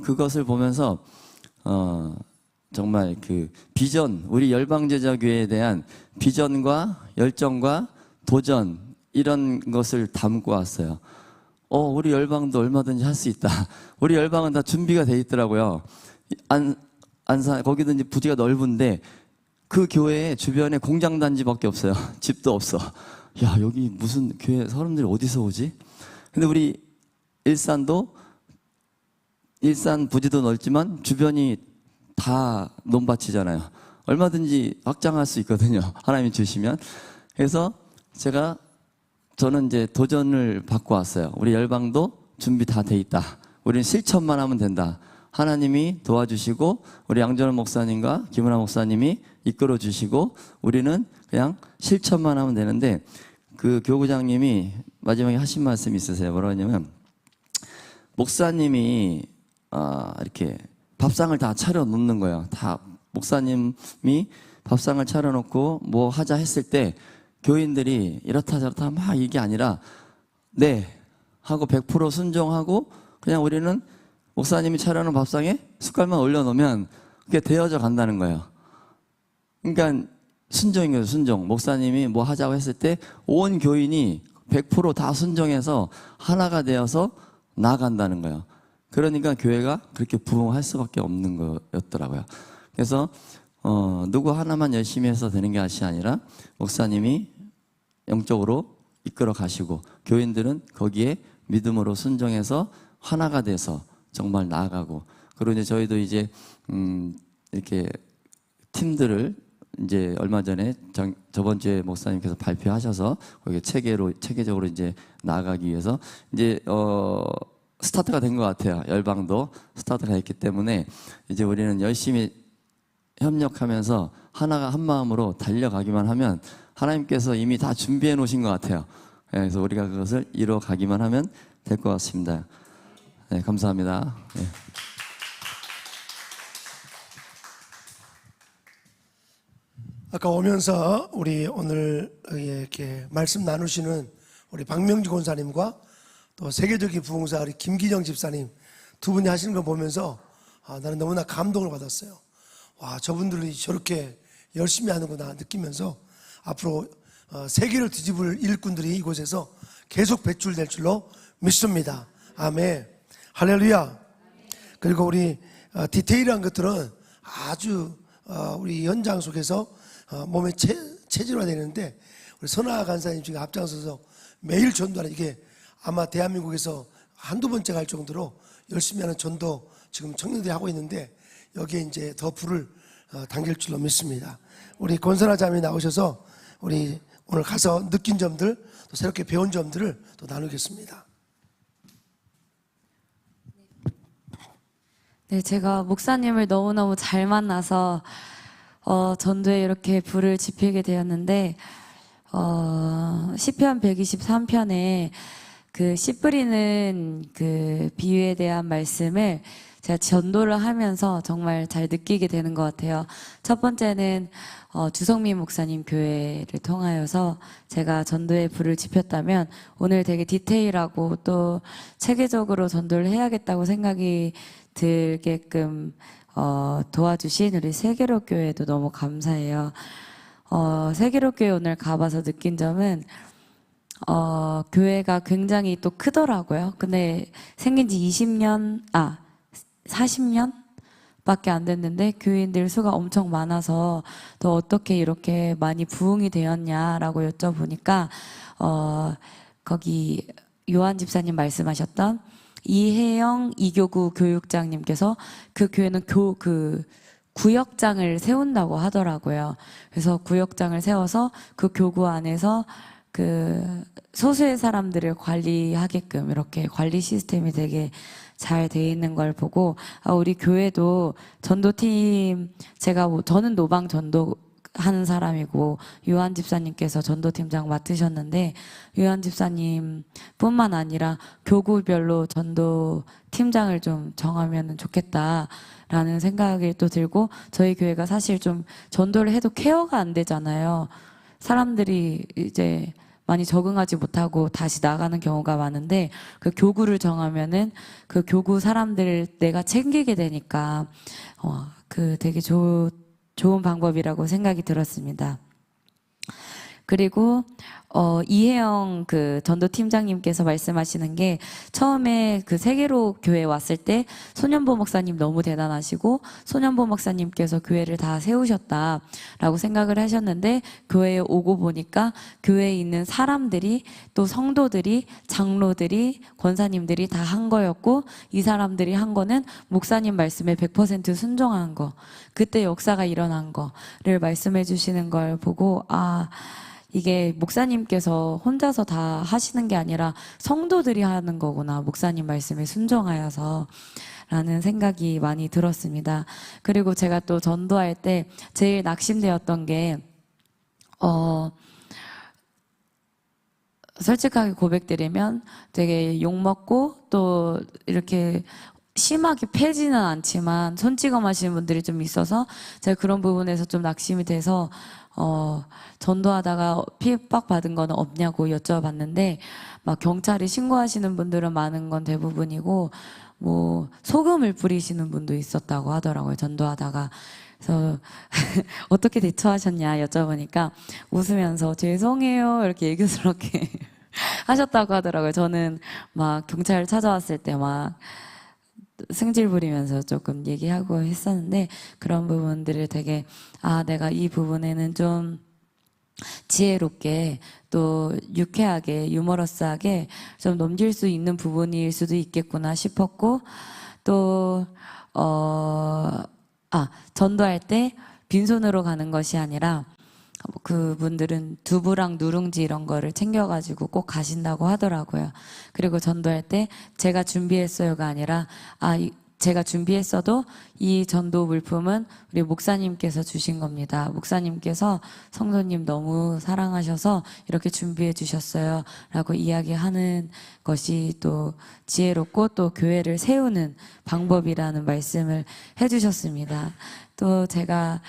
그것을 보면서 정말 그 비전 우리 열방제자교회에 대한 비전과 열정과 도전 이런 것을 담고 왔어요. 우리 열방도 얼마든지 할 수 있다. 우리 열방은 다 준비가 돼 있더라고요. 안산 거기도 이제 부지가 넓은데 그 교회에 주변에 공장 단지밖에 없어요. 집도 없어. 야, 여기 무슨 교회 사람들이 어디서 오지? 근데 우리 일산도 일산 부지도 넓지만 주변이 다 논밭이잖아요. 얼마든지 확장할 수 있거든요. 하나님이 주시면. 그래서 제가 저는 이제 도전을 받고 왔어요. 우리 열방도 준비 다 돼 있다. 우리는 실천만 하면 된다. 하나님이 도와주시고 우리 양전원 목사님과 김은하 목사님이 이끌어 주시고 우리는 그냥 실천만 하면 되는데, 그 교구장님이 마지막에 하신 말씀이 있으세요. 뭐라고 하냐면, 목사님이 이렇게 밥상을 다 차려 놓는 거예요. 다 목사님이 밥상을 차려 놓고 뭐 하자 했을 때 교인들이 이렇다 저렇다 막 이게 아니라 네 하고 100% 순종하고 그냥 우리는 목사님이 차려놓은 밥상에 숟갈만 올려놓으면 그게 되어져 간다는 거예요. 그러니까 순종인 거죠. 순종. 목사님이 뭐 하자고 했을 때 온 교인이 100% 다 순종해서 하나가 되어서 나아간다는 거예요. 그러니까 교회가 그렇게 부흥할 수밖에 없는 거였더라고요. 그래서 누구 하나만 열심히 해서 되는 게 아니라 목사님이 영적으로 이끌어 가시고 교인들은 거기에 믿음으로 순종해서 하나가 돼서 정말 나아가고, 그리고 이제 저희도 이제 이렇게 팀들을 이제 얼마 전에 저번 주에 목사님께서 발표하셔서 거기에 체계적으로 이제 나아가기 위해서 이제 스타트가 된 것 같아요. 열방도 스타트가 됐기 때문에 이제 우리는 열심히 협력하면서 하나가 한 마음으로 달려가기만 하면 하나님께서 이미 다 준비해 놓으신 것 같아요. 그래서 우리가 그것을 이뤄가기만 하면 될 것 같습니다. 네, 감사합니다. 네. 아까 오면서 우리 오늘 이렇게 말씀 나누시는 우리 박명주 권사님과 또 세계적인 부흥사 우리 김기정 집사님 두 분이 하시는 거 보면서 나는 너무나 감동을 받았어요. 와, 저분들이 저렇게 열심히 하는구나 느끼면서 앞으로 세계를 뒤집을 일꾼들이 이곳에서 계속 배출될 줄로 믿습니다. 아멘. 할렐루야. 그리고 우리 디테일한 것들은 아주 우리 현장 속에서 몸에 체질화되는데, 우리 선아 간사님 지금 앞장서서 매일 전도하는, 이게 아마 대한민국에서 한두 번째 갈 정도로 열심히 하는 전도 지금 청년들이 하고 있는데, 여기에 이제 더 불을 당길 줄로 믿습니다. 우리 권선아 자매 나오셔서 우리 오늘 가서 느낀 점들, 또 새롭게 배운 점들을 또 나누겠습니다. 네, 제가 목사님을 너무너무 잘 만나서 전도에 이렇게 불을 지피게 되었는데, 시편 123편에 그 씨 뿌리는 그 비유에 대한 말씀을 제가 전도를 하면서 정말 잘 느끼게 되는 것 같아요. 첫 번째는 주성민 목사님 교회를 통하여서 제가 전도에 불을 지폈다면, 오늘 되게 디테일하고 또 체계적으로 전도를 해야겠다고 생각이 들게끔 도와주신 우리 세계로 교회도 너무 감사해요. 세계로 교회 오늘 가봐서 느낀 점은 교회가 굉장히 또 크더라고요. 근데 생긴 지 40년 밖에 안 됐는데 교인들 수가 엄청 많아서 또 어떻게 이렇게 많이 부흥이 되었냐라고 여쭤보니까 거기 요한 집사님 말씀하셨던 이혜영 이교구 교육장님께서 그 교회는 그 구역장을 세운다고 하더라고요. 그래서 구역장을 세워서 그 교구 안에서 그 소수의 사람들을 관리하게끔 이렇게 관리 시스템이 되게 잘 돼 있는 걸 보고, 우리 교회도 전도팀, 저는 노방 전도 하는 사람이고 요한 집사님께서 전도팀장 맡으셨는데, 요한 집사님 뿐만 아니라 교구별로 전도팀장을 좀 정하면 좋겠다라는 생각이 또 들고, 저희 교회가 사실 좀 전도를 해도 케어가 안 되잖아요. 사람들이 이제 많이 적응하지 못하고 다시 나가는 경우가 많은데, 그 교구를 정하면은 그 교구 사람들을 내가 챙기게 되니까 그 되게 좋은 방법이라고 생각이 들었습니다. 그리고 이혜영 그 전도팀장님께서 말씀하시는 게, 처음에 그 세계로 교회 왔을 때 소년보 목사님 너무 대단하시고 소년보 목사님께서 교회를 다 세우셨다라고 생각을 하셨는데, 교회에 오고 보니까 교회에 있는 사람들이, 또 성도들이, 장로들이, 권사님들이 다 한 거였고, 이 사람들이 한 거는 목사님 말씀에 100% 순종한 거, 그때 역사가 일어난 거를 말씀해 주시는 걸 보고, 이게 목사님께서 혼자서 다 하시는 게 아니라 성도들이 하는 거구나. 목사님 말씀에 순종하여서. 라는 생각이 많이 들었습니다. 그리고 제가 또 전도할 때 제일 낙심되었던 게, 솔직하게 고백드리면 되게 욕먹고 또 이렇게 심하게 패지는 않지만 손찌검 하시는 분들이 좀 있어서 제가 그런 부분에서 좀 낙심이 돼서 전도하다가 핍박 받은 거는 없냐고 여쭤봤는데 막 경찰에 신고하시는 분들은 많은 건 대부분이고 뭐 소금을 뿌리시는 분도 있었다고 하더라고요. 전도하다가. 그래서 어떻게 대처하셨냐 여쭤보니까 웃으면서 죄송해요 이렇게 애교스럽게 하셨다고 하더라고요. 저는 막 경찰 찾아왔을 때 막 승질 부리면서 조금 얘기하고 했었는데 그런 부분들을 되게 내가 이 부분에는 좀 지혜롭게 또 유쾌하게 유머러스하게 좀 넘길 수 있는 부분일 수도 있겠구나 싶었고 또 전도할 때 빈손으로 가는 것이 아니라 그분들은 두부랑 누룽지 이런 거를 챙겨가지고 꼭 가신다고 하더라고요. 그리고 전도할 때 제가 준비했어요가 아니라 제가 준비했어도 이 전도 물품은 우리 목사님께서 주신 겁니다. 목사님께서 성도님 너무 사랑하셔서 이렇게 준비해 주셨어요. 라고 이야기하는 것이 또 지혜롭고 또 교회를 세우는 방법이라는 말씀을 해주셨습니다. 또 제가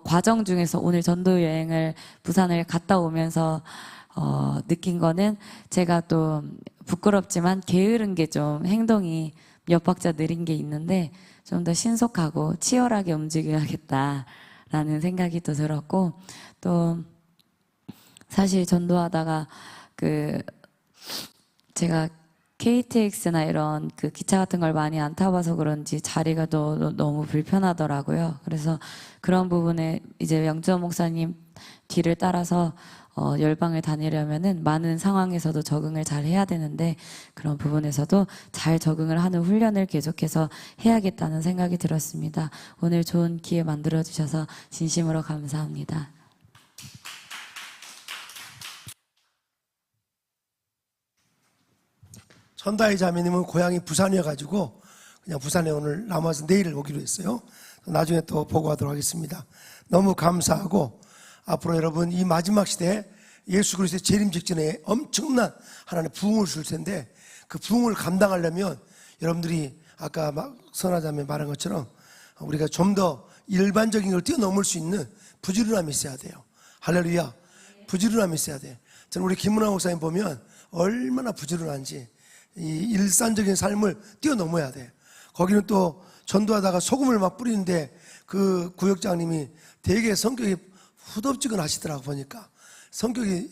과정 중에서 오늘 전도 여행을 부산을 갔다 오면서 느낀 거는 제가 또 부끄럽지만 게으른 게 좀 행동이 몇 박자 느린 게 있는데 좀 더 신속하고 치열하게 움직여야겠다라는 생각이 또 들었고 또 사실 전도하다가 제가 KTX나 이런 기차 같은 걸 많이 안 타봐서 그런지 자리가 너무 불편하더라고요. 그래서 그런 부분에 이제 영주원 목사님 뒤를 따라서 열방을 다니려면은 많은 상황에서도 적응을 잘 해야 되는데 그런 부분에서도 잘 적응을 하는 훈련을 계속해서 해야겠다는 생각이 들었습니다. 오늘 좋은 기회 만들어 주셔서 진심으로 감사합니다. 천다희 자매님은 고향이 부산이어가지고 그냥 부산에 오늘 남아서 내일 오기로 했어요. 나중에 또 보고하도록 하겠습니다. 너무 감사하고 앞으로 여러분 이 마지막 시대에 예수 그리스도의 재림 직전에 엄청난 하나님의 부흥을 줄 텐데 그 부흥을 감당하려면 여러분들이 아까 선하자매 말한 것처럼 우리가 좀 더 일반적인 걸 뛰어넘을 수 있는 부지런함이 있어야 돼요. 할렐루야. 부지런함이 있어야 돼. 저는 우리 김문화 목사님 보면 얼마나 부지런한지 이 일상적인 삶을 뛰어넘어야 돼. 거기는 또 전도하다가 소금을 막 뿌리는데 그 구역장님이 되게 성격이 후덥지근하시더라고 보니까 성격이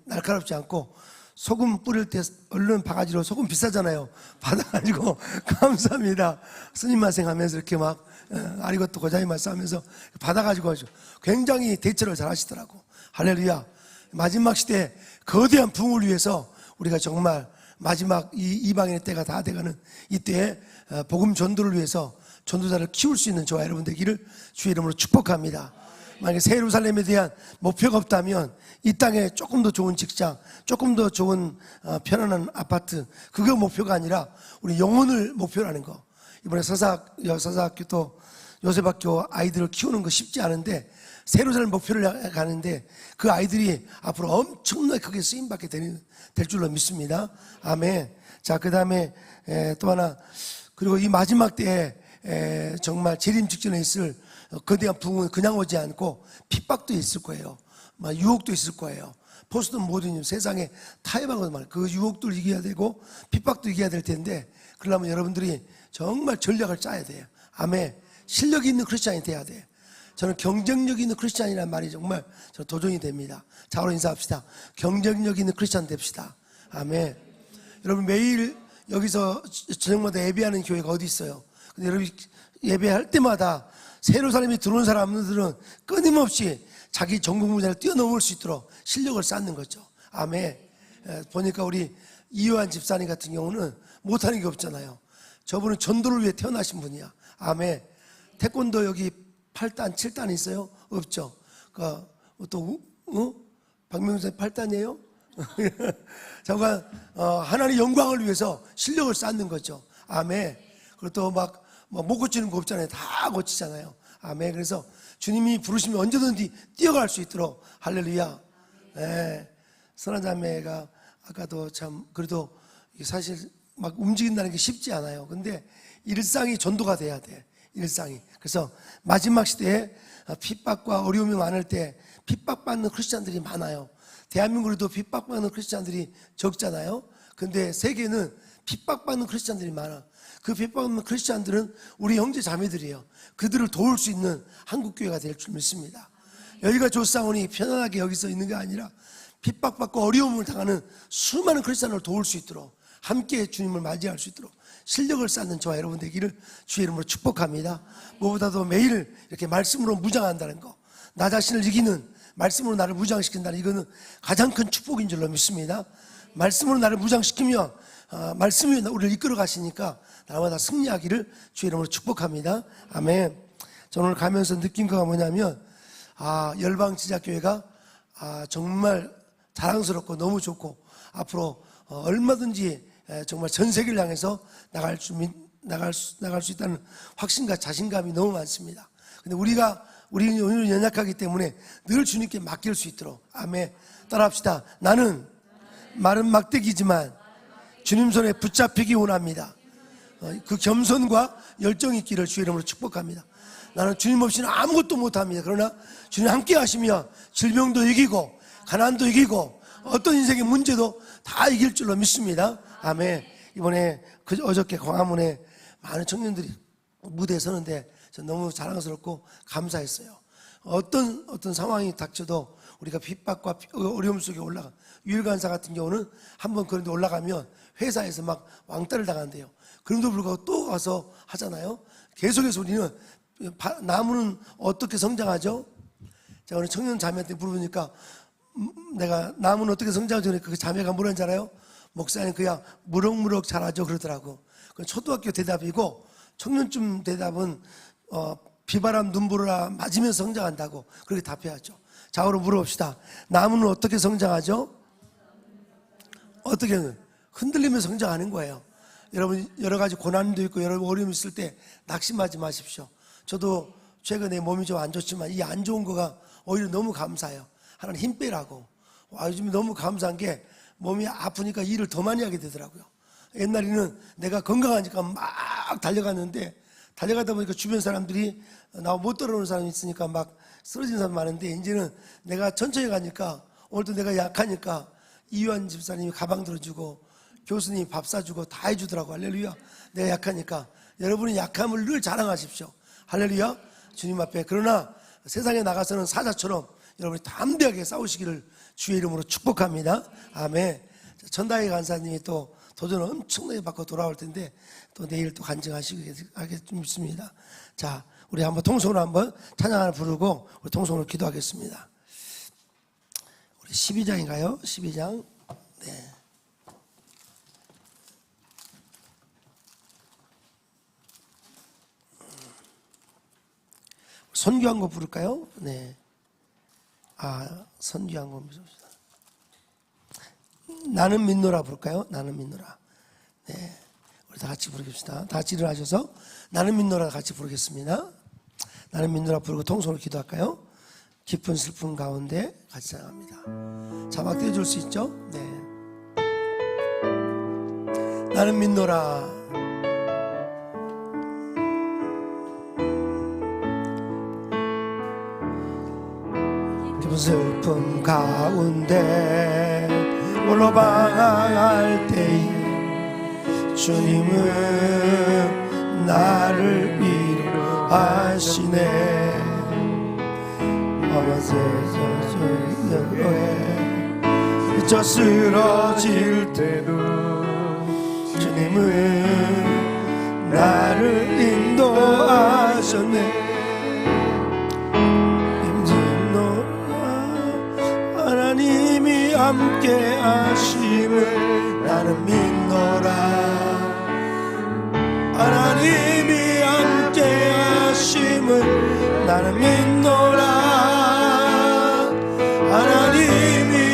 날카롭지 않고 소금 뿌릴 때 얼른 바가지로 소금 비싸잖아요. 받아가지고 감사합니다 스님마생 하면서 이렇게 막 아리고또 고자이마스 하면서 받아가지고 굉장히 대처를 잘 하시더라고. 할렐루야. 마지막 시대에 거대한 부흥을 위해서 우리가 정말 마지막 이 이방인의 때가 다 돼가는 이때에 복음 전도를 위해서 전도자를 키울 수 있는 저와 여러분 되기를 주의 이름으로 축복합니다. 만약에 새 예루살렘에 대한 목표가 없다면 이 땅에 조금 더 좋은 직장, 조금 더 좋은 편안한 아파트, 그거 목표가 아니라 우리 영혼을 목표로 하는 거. 이번에 서사학교 또 요셉학교 아이들을 키우는 거 쉽지 않은데 새 예루살렘 목표를 가는데 그 아이들이 앞으로 엄청나게 크게 쓰임받게 될 줄로 믿습니다. 아멘. 자, 그 다음에 또 하나, 그리고 이 마지막 때에 정말 재림 직전에 있을 거대한 부흥은 그냥 오지 않고 핍박도 있을 거예요. 유혹도 있을 거예요. 포스트는 모든 세상에 타협한 것 말이에요. 그 유혹도 이겨야 되고 핍박도 이겨야 될 텐데 그러려면 여러분들이 정말 전략을 짜야 돼요. 아멘. 실력이 있는 크리스찬이 돼야 돼요. 저는 경쟁력 있는 크리스찬이라는 말이 정말 저 도전이 됩니다. 자, 오늘 인사합시다. 경쟁력 있는 크리스찬 됩시다. 아멘. 여러분 매일 여기서 저녁마다 예배하는 교회가 어디 있어요? 근데 여러분 예배할 때마다 새 예루살렘에 들어온 사람들은 끊임없이 자기 전공 분야를 뛰어넘을 수 있도록 실력을 쌓는 거죠. 아멘. 보니까 우리 이요한 집사님 같은 경우는 못하는 게 없잖아요. 저분은 전도를 위해 태어나신 분이야. 아멘. 태권도 여기 8단, 7단 있어요? 없죠. 또 박명수 8단이에요? 잠깐 하나님의 영광을 위해서 실력을 쌓는 거죠. 아멘. 그리고 또 막 못 고치는 거 없잖아요. 다 고치잖아요. 아멘. 그래서 주님이 부르시면 언제든지 뛰어갈 수 있도록 할렐루야. 네. 선한 자매가 아까도 참 그래도 사실 막 움직인다는 게 쉽지 않아요. 근데 일상이 전도가 돼야 돼. 일상이. 그래서 마지막 시대에 핍박과 어려움이 많을 때 핍박받는 크리스찬들이 많아요. 대한민국에도 핍박받는 크리스찬들이 적잖아요. 근데 세계는 핍박받는 크리스찬들이 많아. 그 핍박받는 크리스찬들은 우리 형제 자매들이에요. 그들을 도울 수 있는 한국교회가 될 줄 믿습니다. 여기가 조사원이 편안하게 여기서 있는 게 아니라 핍박받고 어려움을 당하는 수많은 크리스찬을 도울 수 있도록 함께 주님을 맞이할 수 있도록 실력을 쌓는 저와 여러분 되기를 주의 이름으로 축복합니다. 무엇보다도 매일 이렇게 말씀으로 무장한다는 거, 나 자신을 이기는 말씀으로 나를 무장시킨다는 이거는 가장 큰 축복인 줄로 믿습니다. 말씀으로 나를 무장시키면 말씀이 우리를 이끌어 가시니까 날마다 승리하기를 주의 이름으로 축복합니다. 아멘. 저는 오늘 가면서 느낀 거가 뭐냐면 열방지작교회가 정말 자랑스럽고 너무 좋고 앞으로 얼마든지 정말 전 세계를 향해서 나갈 수 있다는 확신과 자신감이 너무 많습니다. 근데 우리는 오늘 연약하기 때문에 늘 주님께 맡길 수 있도록. 아멘. 따라합시다. 나는 마른 막대기지만 주님 손에 붙잡히기 원합니다. 그 겸손과 열정이 있기를 주의 이름으로 축복합니다. 나는 주님 없이는 아무것도 못합니다. 그러나 주님 함께 하시면 질병도 이기고 가난도 이기고 어떤 인생의 문제도 다 이길 줄로 믿습니다. 아멘. 이번에 어저께 광화문에 많은 청년들이 무대에 서는데 저 너무 자랑스럽고 감사했어요. 어떤 상황이 닥쳐도 우리가 핍박과 어려움 속에 올라가. 유일간사 같은 경우는 한번 그런 데 올라가면 회사에서 막 왕따를 당한대요. 그럼에도 불구하고 또 와서 하잖아요. 계속해서 우리는 나무는 어떻게 성장하죠? 제가 오늘 청년 자매한테 물어보니까 내가 나무는 어떻게 성장하죠? 그러니까 그 자매가 뭐라는지 알아요? 목사님 그냥 무럭무럭 자라죠 그러더라고. 그건 초등학교 대답이고 청년쯤 대답은 비바람 눈보라 맞으면서 성장한다고 그렇게 답해야죠. 자, 그럼 물어봅시다. 나무는 어떻게 성장하죠? 어떻게 흔들리면서 성장하는 거예요. 여러분 여러 가지 고난도 있고 여러 어려움이 있을 때 낙심하지 마십시오. 저도 최근에 몸이 좀 안 좋지만 이 안 좋은 거가 오히려 너무 감사해요. 하나님 힘 빼라고. 요즘 너무 감사한 게 몸이 아프니까 일을 더 많이 하게 되더라고요. 옛날에는 내가 건강하니까 막 달려갔는데 달려가다 보니까 주변 사람들이 나 못 따라오는 사람이 있으니까 막 쓰러지는 사람이 많은데 이제는 내가 천천히 가니까 오늘도 내가 약하니까 이유한 집사님이 가방 들어주고 교수님이 밥 사주고 다 해주더라고. 할렐루야. 내가 약하니까 여러분이 약함을 늘 자랑하십시오. 할렐루야. 주님 앞에. 그러나 세상에 나가서는 사자처럼 여러분이 담대하게 싸우시기를 주의 이름으로 축복합니다. 아멘. 전다희 간사님이 또 도전을 엄청나게 받고 돌아올 텐데 또 내일 또 간증하시겠 믿습니다. 자, 우리 한번 통성으로 한번 찬양 하나 부르고 우리 통성으로 기도하겠습니다. 우리 12장인가요? 12장. 네. 선교한 거 부를까요? 네. 선교한 거 부릅시다. 나는 믿노라 부를까요? 나는 믿노라. 네. 우리 다 같이 부르겠습니다. 다 같이 일어나셔서 나는 믿노라 같이 부르겠습니다. 나는 믿노라 부르고 통성으로 기도할까요? 깊은 슬픔 가운데 같이 찬양합니다. 자막 떼줄 수 있죠? 네. 나는 믿노라. 깊은 슬픔 가운데 홀로 방황할 때에 주님은 나를 위로하시네. 미쳐 쓰러질 때도 주님은 나를 인도하셨네. 하나님이 함께 하심을 나는 믿노라. 하나님이 함께 하심을 나는 믿노라. 하나님이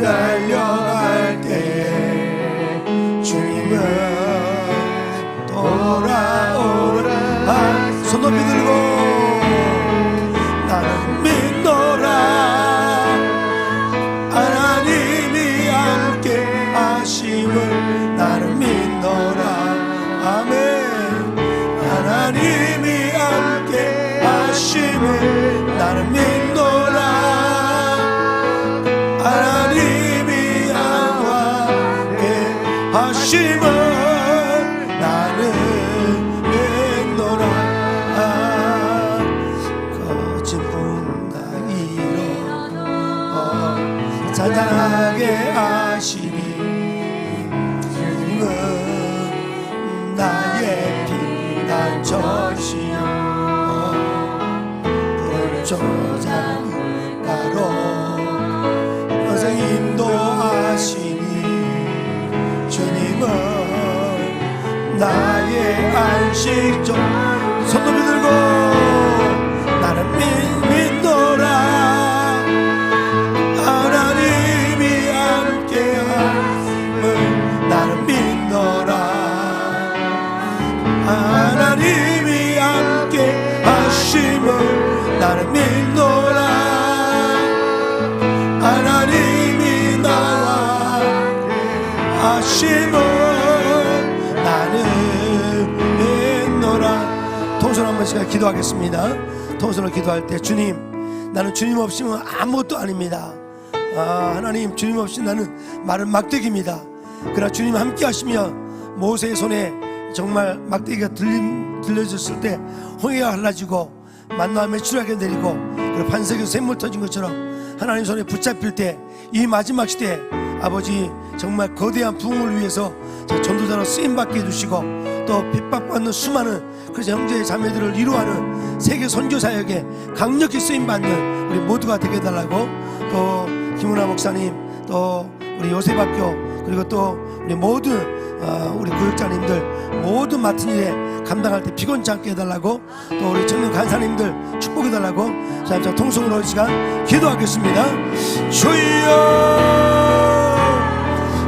달려갈 때 주님은 돌아오라. 손 높이 들고 나는 믿노라. 하나님이 함께 하심을 나는 믿노라. 아멘. 하나님이 함께 하심을 나는 믿노라. 하나님이 함께 하심을 나는 믿노라. 거친 풍랑이로 잔잔하게 하시니 주님은 나의 피난처시여 불조장가로 항상 인도하시니 주님은 나의 안식처. 손 높이 들고 나는 믿노라. 하나님이 함께 하심을 나는 믿노라. 하나님이 함께 하심을 나는 믿노라. 하나님이 나와 하심을 나는 믿노라. 통솔 한 번씩 기도하겠습니다. 통솔을 기도할 때 주님, 나는 주님 없이는 아무것도 아닙니다. 하나님, 주님 없이 나는 마른 막대기입니다. 그러나 주님 함께 하시면 모세의 손에 정말 막대기가 들려졌을 때 홍해가 갈라지고 만나와 메추라기가 내리고 그리고 반석에서 샘물 터진 것처럼 하나님 손에 붙잡힐 때 이 마지막 시대에 아버지 정말 거대한 부흥을 위해서 전도자로 쓰임받게 해주시고 또 핍박받는 수많은 그래서 형제 자매들을 위로하는 세계 선교사역에 강력히 쓰임받는 우리 모두가 되게 해달라고, 또 김은하 목사님, 또 우리 요셉학교, 그리고 또 우리 모든 우리 구역장님들 모든 맡은 일에 감당할 때 피곤치 않게 해달라고, 또 우리 청년 간사님들 축복해달라고. 자, 통성으로 이 시간 기도하겠습니다. 주여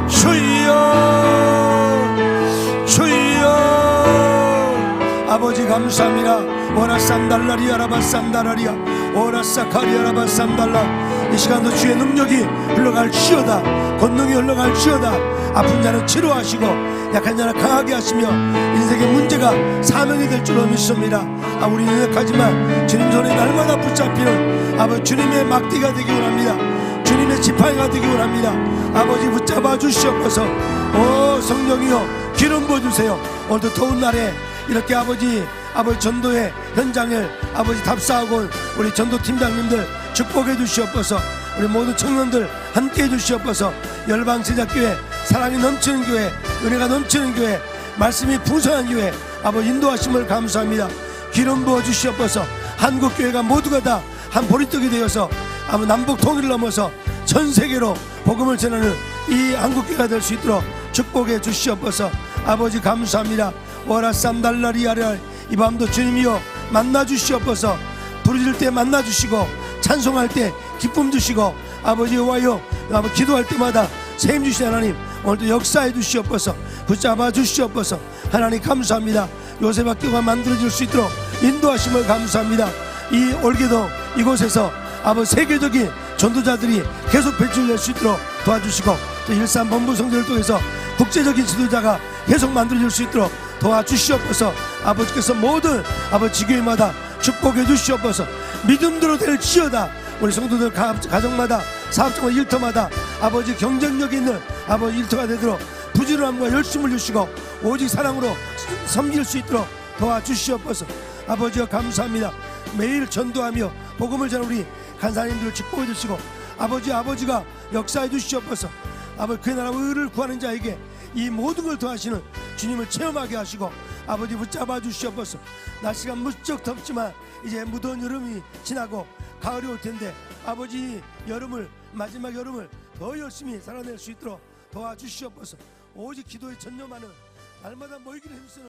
주여 주여. 아버지 감사합니다. 오라산달라리아 라바산달라리아 오라사카리아 라바산달라. 이 시간도 주의 능력이 흘러갈지어다. 권능이 흘러갈지어다. 아픈 자는 치료하시고 약한 자는 강하게 하시며 인생의 문제가 사명이 될 줄로 믿습니다. 우리 연약하지만 주님 손에 날마다 붙잡히는 아버지 주님의 막대기가 되기 원합니다. 주님의 지팡이가 되기 원합니다. 아버지 붙잡아 주시옵소서. 오 성령이여 기름 부어주세요. 오늘도 더운 날에 이렇게 아버지 전도의 현장을 아버지 답사하고 우리 전도 팀장님들 축복해 주시옵소서. 우리 모든 청년들 함께 해 주시옵소서. 열방제자교회 사랑이 넘치는 교회, 은혜가 넘치는 교회, 말씀이 풍성한 교회 아버지 인도하심을 감사합니다. 기름 부어 주시옵소서. 한국교회가 모두가 다 한 보리떡이 되어서 아버지 남북 통일을 넘어서 전 세계로 복음을 전하는 이 한국교회가 될 수 있도록 축복해 주시옵소서. 아버지 감사합니다. 오라산달라리아라. 이 밤도 주님이여 만나 주시옵소서. 부르짖을 때 만나 주시고 찬송할 때 기쁨 주시고 아버지 여호와여 아버지 기도할 때마다 세임 주신 하나님 오늘도 역사해 주시옵소서. 붙잡아 주시옵소서. 하나님 감사합니다. 요셉학교가 만들어질 수 있도록 인도하심을 감사합니다. 이 올게도 이곳에서 아버지 세계적인 전도자들이 계속 배출될 수 있도록 도와주시고 또 일산 본부 성전을 통해서 국제적인 지도자가 계속 만들어질 수 있도록 도와주시옵소서. 아버지께서 모든 아버지 지교회마다 축복해 주시옵소서. 믿음대로 될지어다. 우리 성도들 가정마다 사업장과 일터마다 아버지 경쟁력 있는 아버지 일터가 되도록 부지런함과 열심을 주시고 오직 사랑으로 섬길 수 있도록 도와주시옵소서. 아버지여 감사합니다. 매일 전도하며 복음을 전하는 우리 간사님들을 축복해 주시고 아버지가 역사해 주시옵소서. 아버지 그 나라 의를 구하는 자에게 이 모든 걸 더하시는 주님을 체험하게 하시고 아버지 붙잡아 주시옵소서. 날씨가 무척 덥지만 이제 무더운 여름이 지나고 가을이 올 텐데 아버지 마지막 여름을 더 열심히 살아낼 수 있도록 도와주시옵소서. 오직 기도에 전념하는 날마다 모이기를 힘쓰는